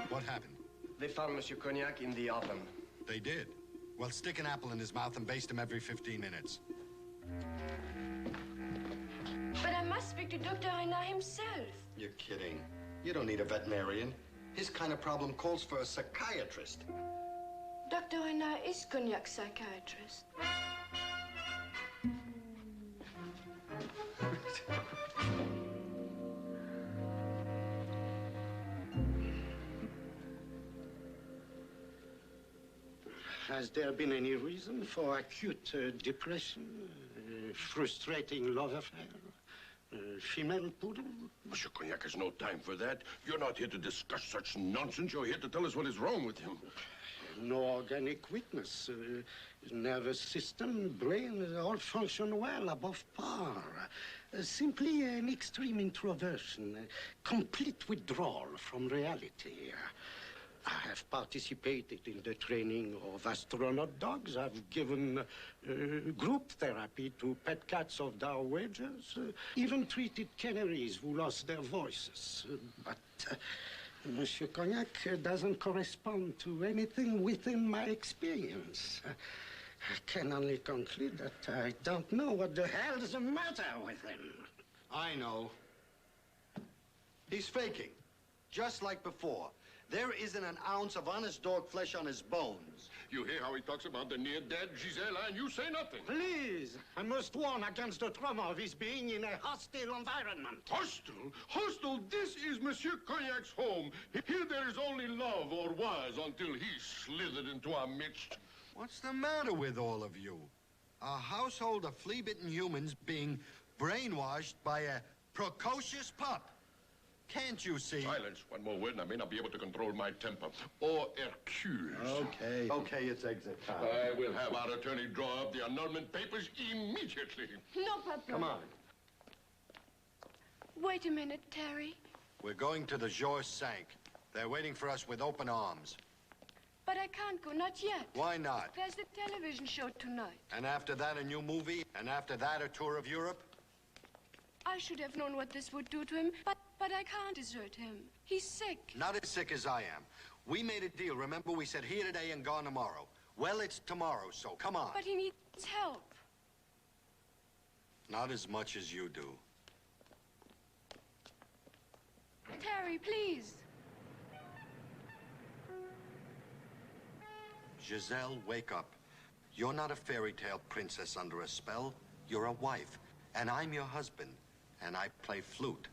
What happened? They found Monsieur Cognac in the oven. They did? Well, stick an apple in his mouth and baste him every 15 minutes. But I must speak to Dr. Renard himself. You're kidding. You don't need a veterinarian. His kind of problem calls for a psychiatrist. Dr. Renard is Cognac's psychiatrist. Has there been any reason for acute depression, frustrating love affair, female poodle? Monsieur Cognac has no time for that. You're not here to discuss such nonsense. You're here to tell us what is wrong with him. No organic weakness. Nervous system, brain, all function well, above par. Simply an extreme introversion, complete withdrawal from reality. I have participated in the training of astronaut dogs. I've given group therapy to pet cats of our wages. Even treated canaries who lost their voices. But Monsieur Cognac doesn't correspond to anything within my experience. I can only conclude that I don't know what the hell is the matter with him. I know. He's faking. just like before. There isn't an ounce of honest dog flesh on his bones. You hear how he talks about the near-dead Giselle, and you say nothing. Please, I must warn against the trauma of his being in a hostile environment. Hostile? Hostile? This is Monsieur Cognac's home. Here there is only love, or was, until he slithered into our midst. What's the matter with all of you? A household of flea-bitten humans being brainwashed by a precocious pup. Can't you see? Silence. One more word and I may not be able to control my temper. Or Hercules. Okay. Okay, it's exit time. I will have our attorney draw up the annulment papers immediately. No, Papa. Come on. Wait a minute, Terry. We're going to the Georges Cinq. They're waiting for us with open arms. But I can't go, not yet. Why not? There's the television show tonight. And after that, a new movie? And after that, a tour of Europe? I should have known what this would do to him, but I can't desert him. He's sick. Not as sick as I am. We made a deal. Remember, we said here today and gone tomorrow. Well, it's tomorrow, so come on. But he needs help. Not as much as you do. Terry, please. Giselle, wake up. You're not a fairy tale princess under a spell. You're a wife, and I'm your husband. And I play flute,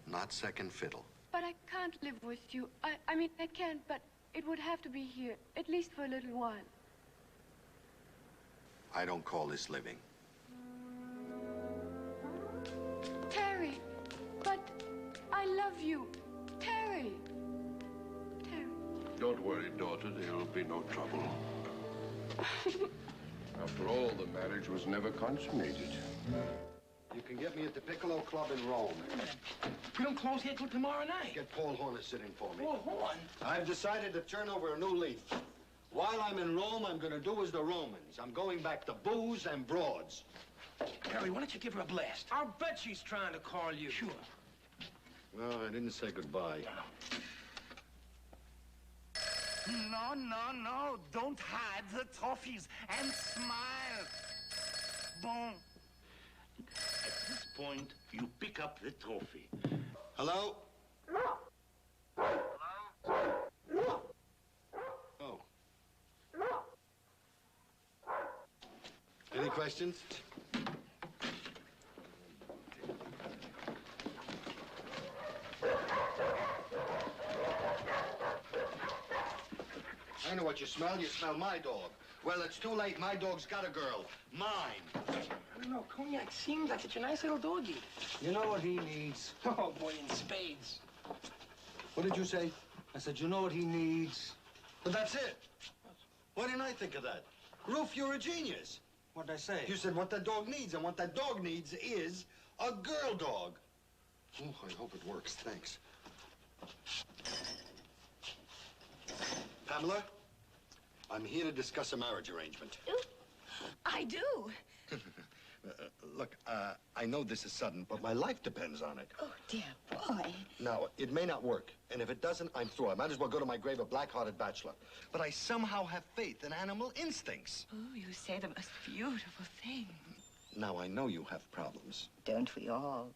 not second fiddle. But I can't live with you. I mean, I can, but it would have to be here, at least for a little while. I don't call this living. Terry, but I love you. Terry. Terry. Don't worry, daughter. There'll be no trouble. After all, the marriage was never consummated. You can get me at the Piccolo Club in Rome. We don't close here till tomorrow night. Get Paul Horn to sit in for me. Paul Horn? I've decided to turn over a new leaf. While I'm in Rome, I'm going to do as the Romans. I'm going back to booze and broads. Harry, why don't you give her a blast? I'll bet she's trying to call you. Sure. No, I didn't say goodbye. No, no, no. Don't hide the trophies and smile. Bon. At this point, you pick up the trophy. Hello? Hello? Oh. Any questions? I know what you smell. You smell my dog. Well, it's too late. My dog's got a girl. Mine. I don't know. Cognac seems like such a nice little doggy. You know what he needs? Oh, boy, in spades. What did you say? I said, you know what he needs? But that's it. Why didn't I think of that? Roof, you're a genius. What'd I say? You said what that dog needs, and what that dog needs is a girl dog. Oh, I hope it works. Thanks. Pamela, I'm here to discuss a marriage arrangement. I do. Look, I know this is sudden, but my life depends on it. Oh, dear boy. Now, it may not work, and if it doesn't, I'm through. I might as well go to my grave a black-hearted bachelor. But I somehow have faith in animal instincts. Oh, you say the most beautiful thing. Now, I know you have problems. Don't we all?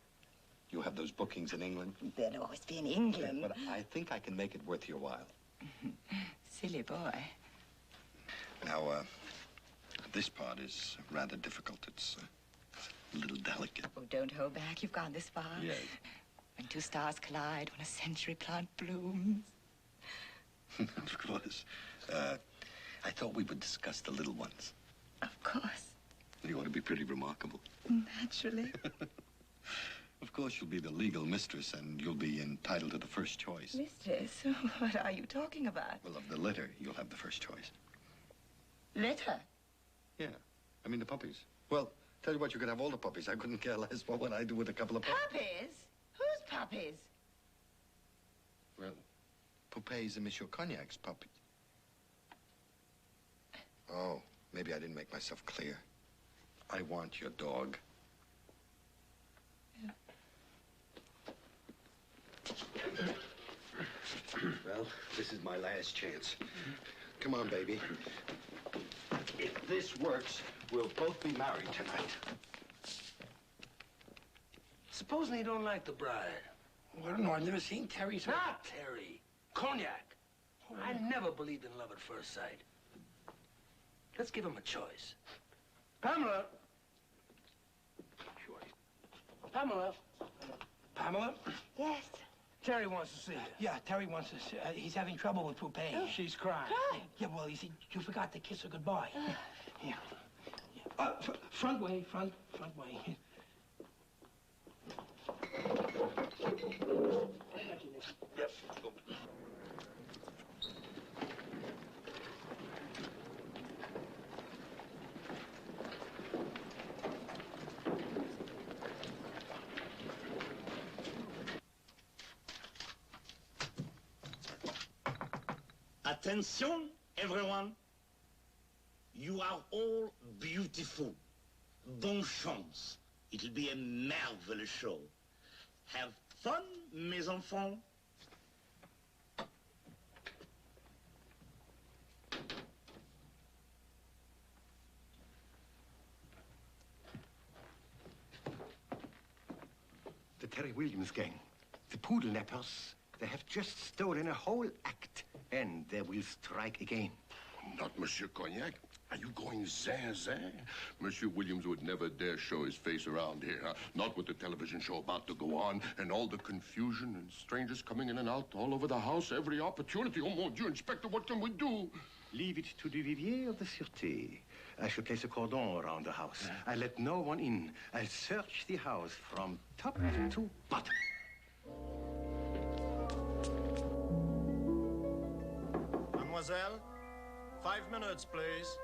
You have those bookings in England? They'll always be in England. But I think I can make it worth your while. Silly boy. Now, this part is rather difficult. It's a little delicate. Oh, don't hold back. You've gone this far. Yes. When two stars collide, when a century plant blooms. Of course. I thought we would discuss the little ones. Of course. You ought to be pretty remarkable. Naturally. Of course, you'll be the legal mistress, and you'll be entitled to the first choice. Mistress, what are you talking about? Well, of the litter, you'll have the first choice. Litter? Yeah. I mean, the puppies. Well, tell you what, you could have all the puppies. I couldn't care less. What would I do with a couple of puppies? Puppies? Whose puppies? Well, Poupet's and Monsieur Cognac's puppies. Oh, maybe I didn't make myself clear. I want your dog. Well, this is my last chance. Come on, baby. If this works, we'll both be married tonight. Supposing he don't like the bride. Well, I don't know on, I've never seen Terry. Not Terry. Cognac. I never believed in love at first sight. Let's give him a choice. Pamela. Pamela. Pamela? Yes. Terry wants to see you. Yeah, Terry wants to see he's having trouble with Poupée. Oh. She's crying. Crying? Yeah, well, you see, you forgot to kiss her goodbye. Yeah. Front way, front way. Yep. Attention, everyone. You are all beautiful. Bonne chance. It'll be a marvelous show. Have fun, mes enfants. The Terry Williams gang, the poodle nappers, they have just stolen a whole act, and they will strike again. Not Monsieur Cognac. Are you going zin? Monsieur Williams would never dare show his face around here. Huh? Not with the television show about to go on and all the confusion and strangers coming in and out all over the house every opportunity. Oh, mon Dieu, Inspector, what can we do? Leave it to the Vivier of the Sûreté. I shall place a cordon around the house. I'll let no one in. I'll search the house from top to bottom. Mademoiselle, 5 minutes, please.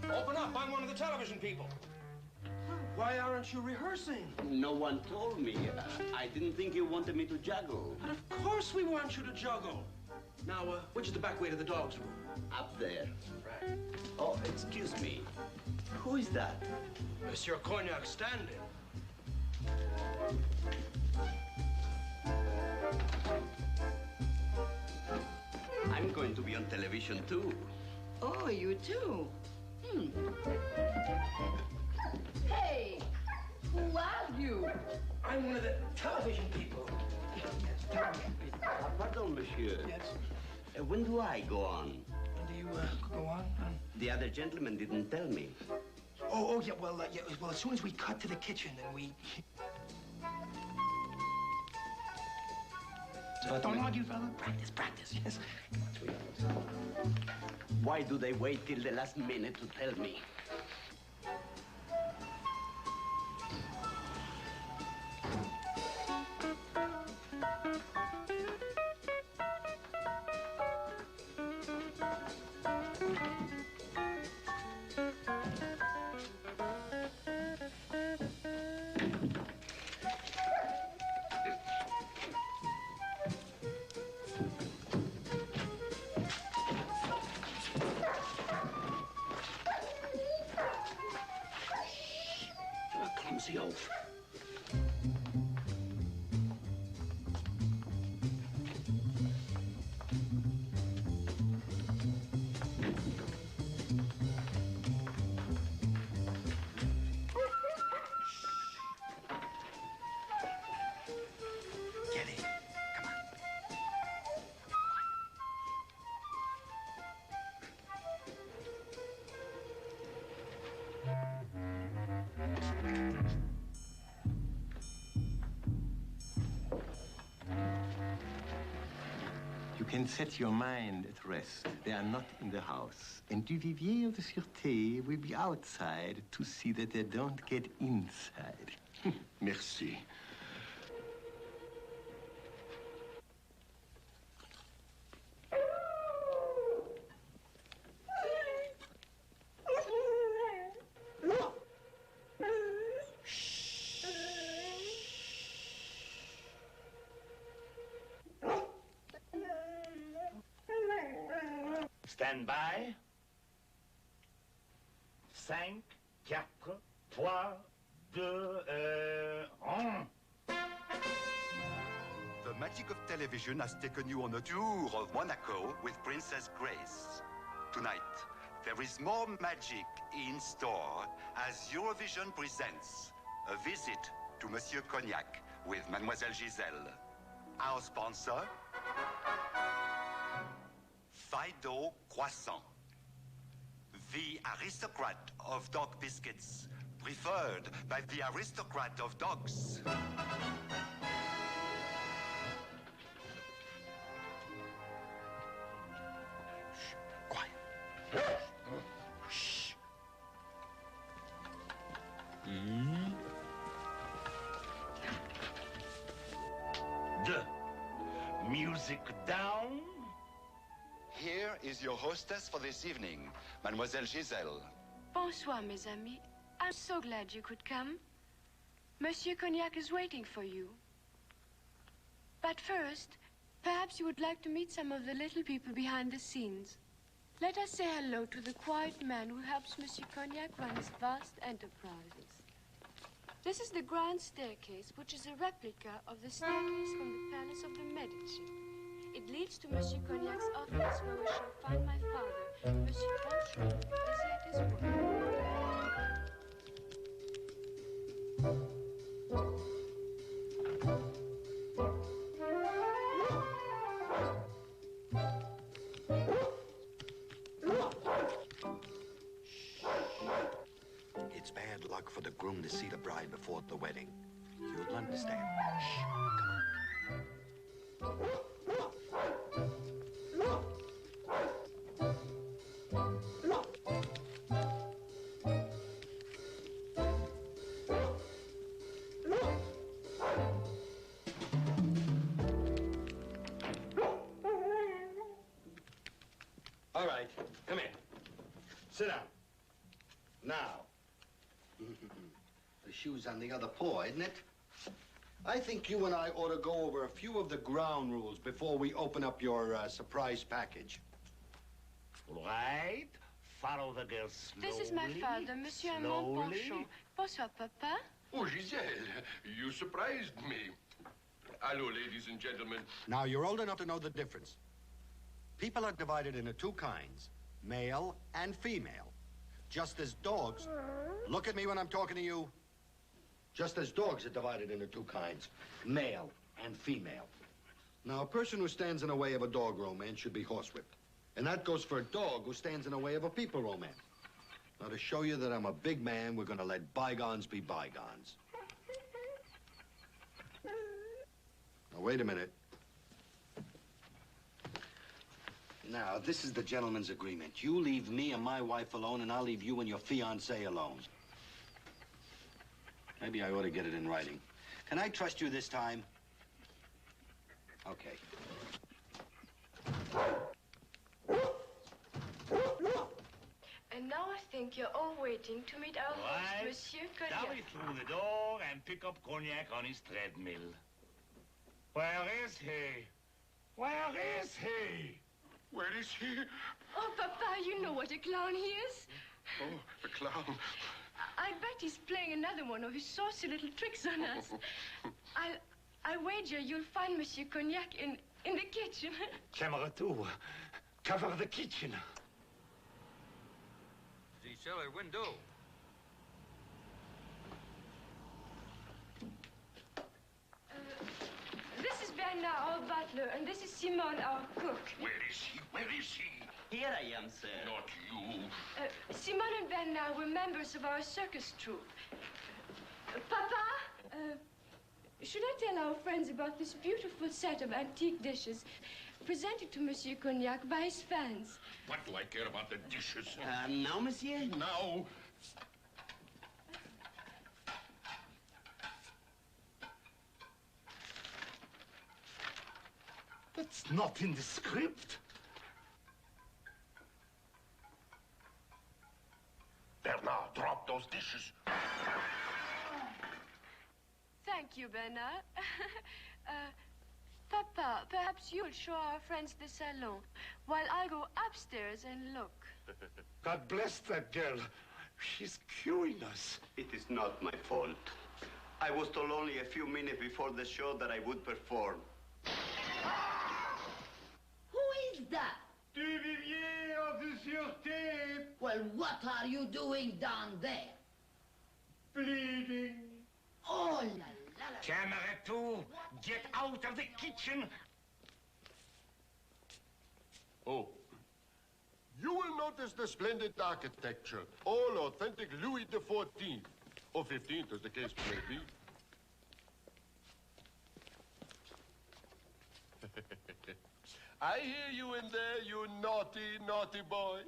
Open up, I'm one of the television people. Why aren't you rehearsing? No one told me. I didn't think you wanted me to juggle. But of course we want you to juggle. Now, which is the back way to the dog's room? Up there. Right. Oh, excuse me. Who is that? Monsieur Cognac standing. I'm going to be on television, too. Oh, you too? Hey, who are you? I'm one of the television people. Pardon, monsieur. Yes? When do I go on? When do you go on? The other gentleman didn't tell me. Oh, yeah, well, as soon as we cut to the kitchen, then we... Don't argue, fella. Practice, yes. Come on, sweetheart. Why do they wait till the last minute to tell me? Clumsy oaf. Get it. Come on. You can set your mind at rest. They are not in the house. And the Vivier of the Sûreté will be outside to see that they don't get inside. Merci. Stand by. 5, 4, 3, 2, 1. The magic of television has taken you on a tour of Monaco with Princess Grace. Tonight, there is more magic in store as Eurovision presents a visit to Monsieur Cognac with Mademoiselle Giselle. Our sponsor, Fido Croissant, the aristocrat of dog biscuits, preferred by the aristocrat of dogs. Shh. The music down. Here is your hostess for this evening, Mademoiselle Giselle. Bonsoir, mes amis. I'm so glad you could come. Monsieur Cognac is waiting for you. But first, perhaps you would like to meet some of the little people behind the scenes. Let us say hello to the quiet man who helps Monsieur Cognac run his vast enterprises. This is the grand staircase, which is a replica of the staircase from the palace of the Medici. It leads to Monsieur Cognac's office, where we shall find my father, Monsieur Ponchon, busy at his work. It's bad luck for the groom to see the bride before the wedding. You'll understand. Shh, come on. All right, come here. Sit down. Now. The shoe's on the other paw, isn't it? I think you and I ought to go over a few of the ground rules before we open up your surprise package. All right. Follow the girl slowly. This is my father, Monsieur Ponchon. Bonsoir, Papa. Oh, Giselle, you surprised me. Hello, ladies and gentlemen. Now, you're old enough to know the difference. People are divided into two kinds, male and female. Just as dogs, look at me when I'm talking to you. Just as dogs are divided into two kinds, male and female. Now, a person who stands in the way of a dog romance should be horsewhipped. And that goes for a dog who stands in the way of a people romance. Now, to show you that I'm a big man, we're going to let bygones be bygones. Now, wait a minute. Now, this is the gentleman's agreement. You leave me and my wife alone, and I'll leave you and your fiancé alone. Maybe I ought to get it in writing. Can I trust you this time? Okay. And now I think you're all waiting to meet our host, Monsieur Cognac. Hurry through the door and pick up Cognac on his treadmill. Where is he? Where is he? Where is he? Oh, Papa, you know what a clown he is. Oh, a clown. I bet he's playing another one of his saucy little tricks on us. I wager you'll find Monsieur Cognac in the kitchen. Camera 2. Cover the kitchen. The cellar window. This is Bernard, our butler, and this is Simone, our cook. Where is he? Where is he? Here I am, sir. Not you. Simone and Bernard were members of our circus troupe. Papa, should I tell our friends about this beautiful set of antique dishes presented to Monsieur Cognac by his fans? What do I care about the dishes? Now, monsieur? Now. That's not in the script. Bernard, drop those dishes. Thank you, Bernard. Papa, perhaps you'll show our friends the salon while I go upstairs and look. God bless that girl. She's curing us. It is not my fault. I was told only a few minutes before the show that I would perform. Well, what are you doing down there? Bleeding. Oh, la, la, la. Camera 2, get out of the kitchen. Oh. You will notice the splendid architecture, all authentic Louis XIV, or 15th, as the case may be. I hear you in there, you naughty, naughty boy.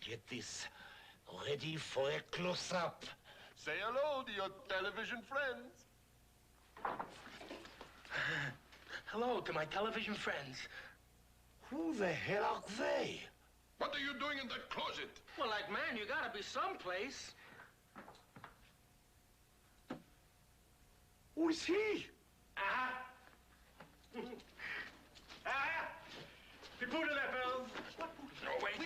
Get this ready for a close-up. Say hello to your television friends. Hello to my television friends. Who the hell are they? What are you doing in that closet? Well, like, man, you gotta be someplace. Who is he? The poodle apples. No, wait.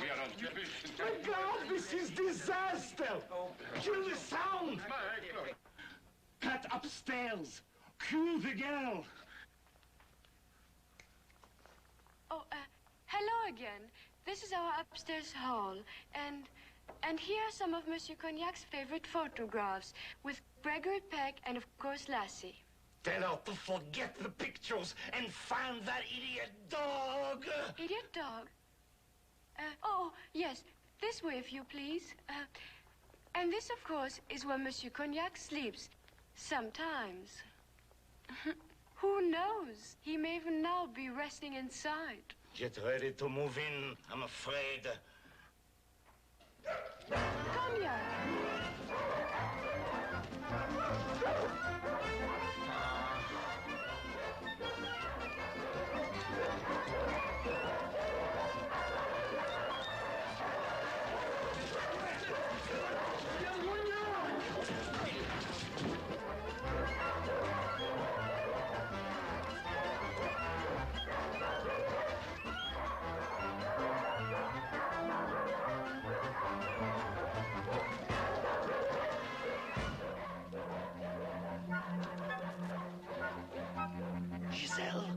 We are on television. My God, this is disaster! Kill the sound! Cut upstairs. Cue the girl. Oh, hello again. This is our upstairs hall, and here are some of Monsieur Cognac's favorite photographs, with Gregory Peck and, of course, Lassie. Tell her to forget the pictures and find that idiot dog. Idiot dog? Oh, yes, this way, if you please. And this, of course, is where Monsieur Cognac sleeps, sometimes. Who knows? He may even now be resting inside. Get ready to move in, I'm afraid. Cognac! Giselle?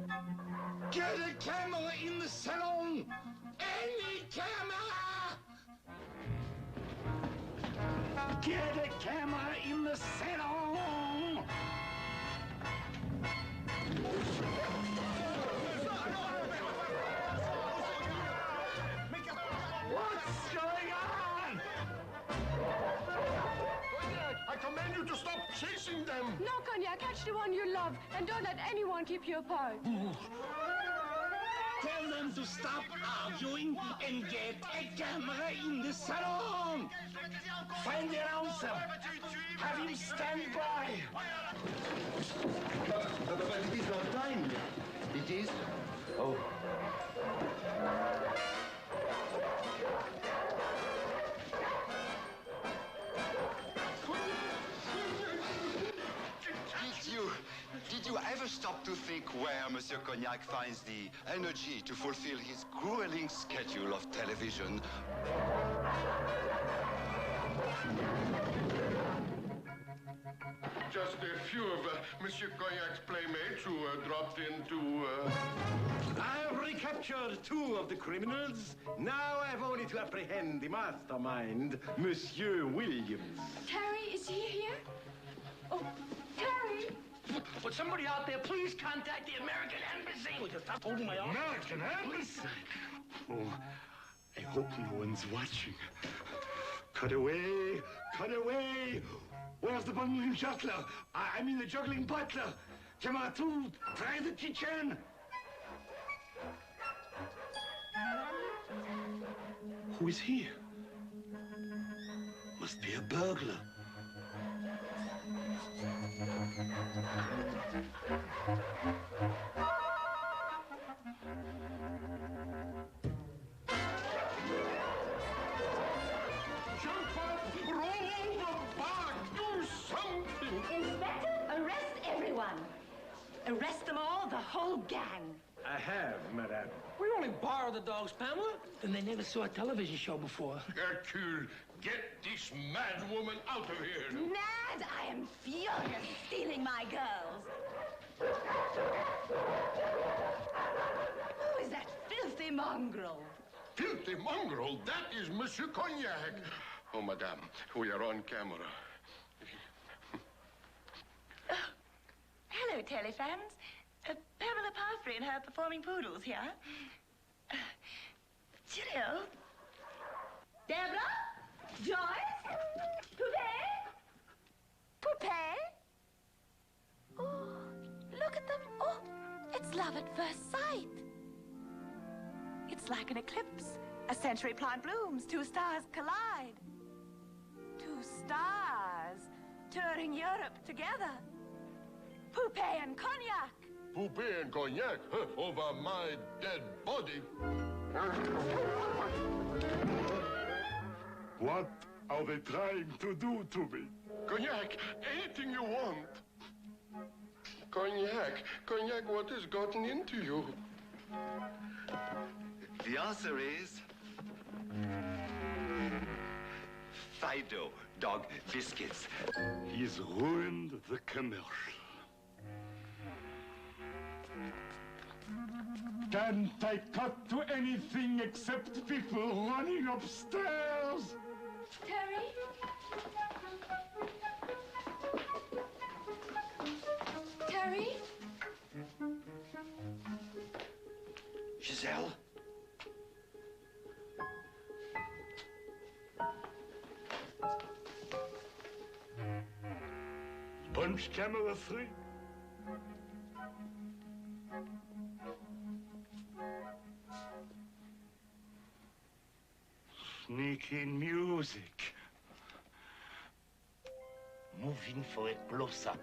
Get a camera in the salon! Any camera! Get a camera in the salon! What's going on? I command you to stop chasing them. No, Cognac, catch the one you love, and don't let anyone keep you apart. Tell them to stop arguing and get a camera in the salon. Find the announcer. Have him stand by. But it is not time yet. It is? Oh. Did you ever stop to think where Monsieur Cognac finds the energy to fulfill his grueling schedule of television? Just a few of Monsieur Cognac's playmates who dropped in to... I've recaptured 2 of the criminals. Now I've only to apprehend the mastermind, Monsieur Williams. Terry, is he here? Oh, Terry! Would somebody out there please contact the American Embassy? Would you stop holding my arm? American Embassy? Oh, I hope no one's watching. Cut away! Cut away! Where's the bungling juggler? I mean the juggling butler. Come on, too. Try the kitchen. Who is he? Must be a burglar. Jump up, roll over, bark, do something. Inspector, arrest everyone. Arrest them all, the whole gang. I have, madame. We only borrowed the dogs, Pamela. And they never saw a television show before. Hercule, get this mad woman out of here. Mad! I am furious stealing my girls. Who is that filthy mongrel? filthy mongrel. That is Monsieur Cognac. Oh, madame, we are on camera. Hello, telefans. Pamela Parfrey and her performing poodles here. Cheerio. Deborah? Joyce? Poupée? Poupée? Oh, look at them. Oh, it's love at first sight. It's like an eclipse. A century plant blooms. Two stars collide. Two stars touring Europe together. Poupée and Cognac. Poupée and Cognac over my dead body. What are they trying to do to me? Cognac, anything you want. Cognac, Cognac, what has gotten into you? The answer is... Fido, dog biscuits. He's ruined the commercial. Can't I cut to anything except people running upstairs? Terry? Terry? Giselle? Punch camera 3. Sneaky music. Moving for a close-up.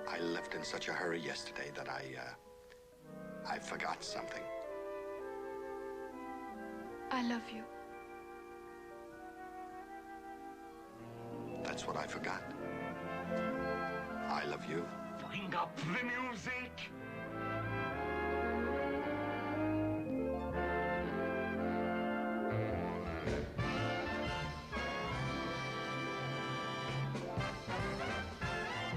I left in such a hurry yesterday that I forgot something. I love you. That's what I forgot. I love you. Bring up the music.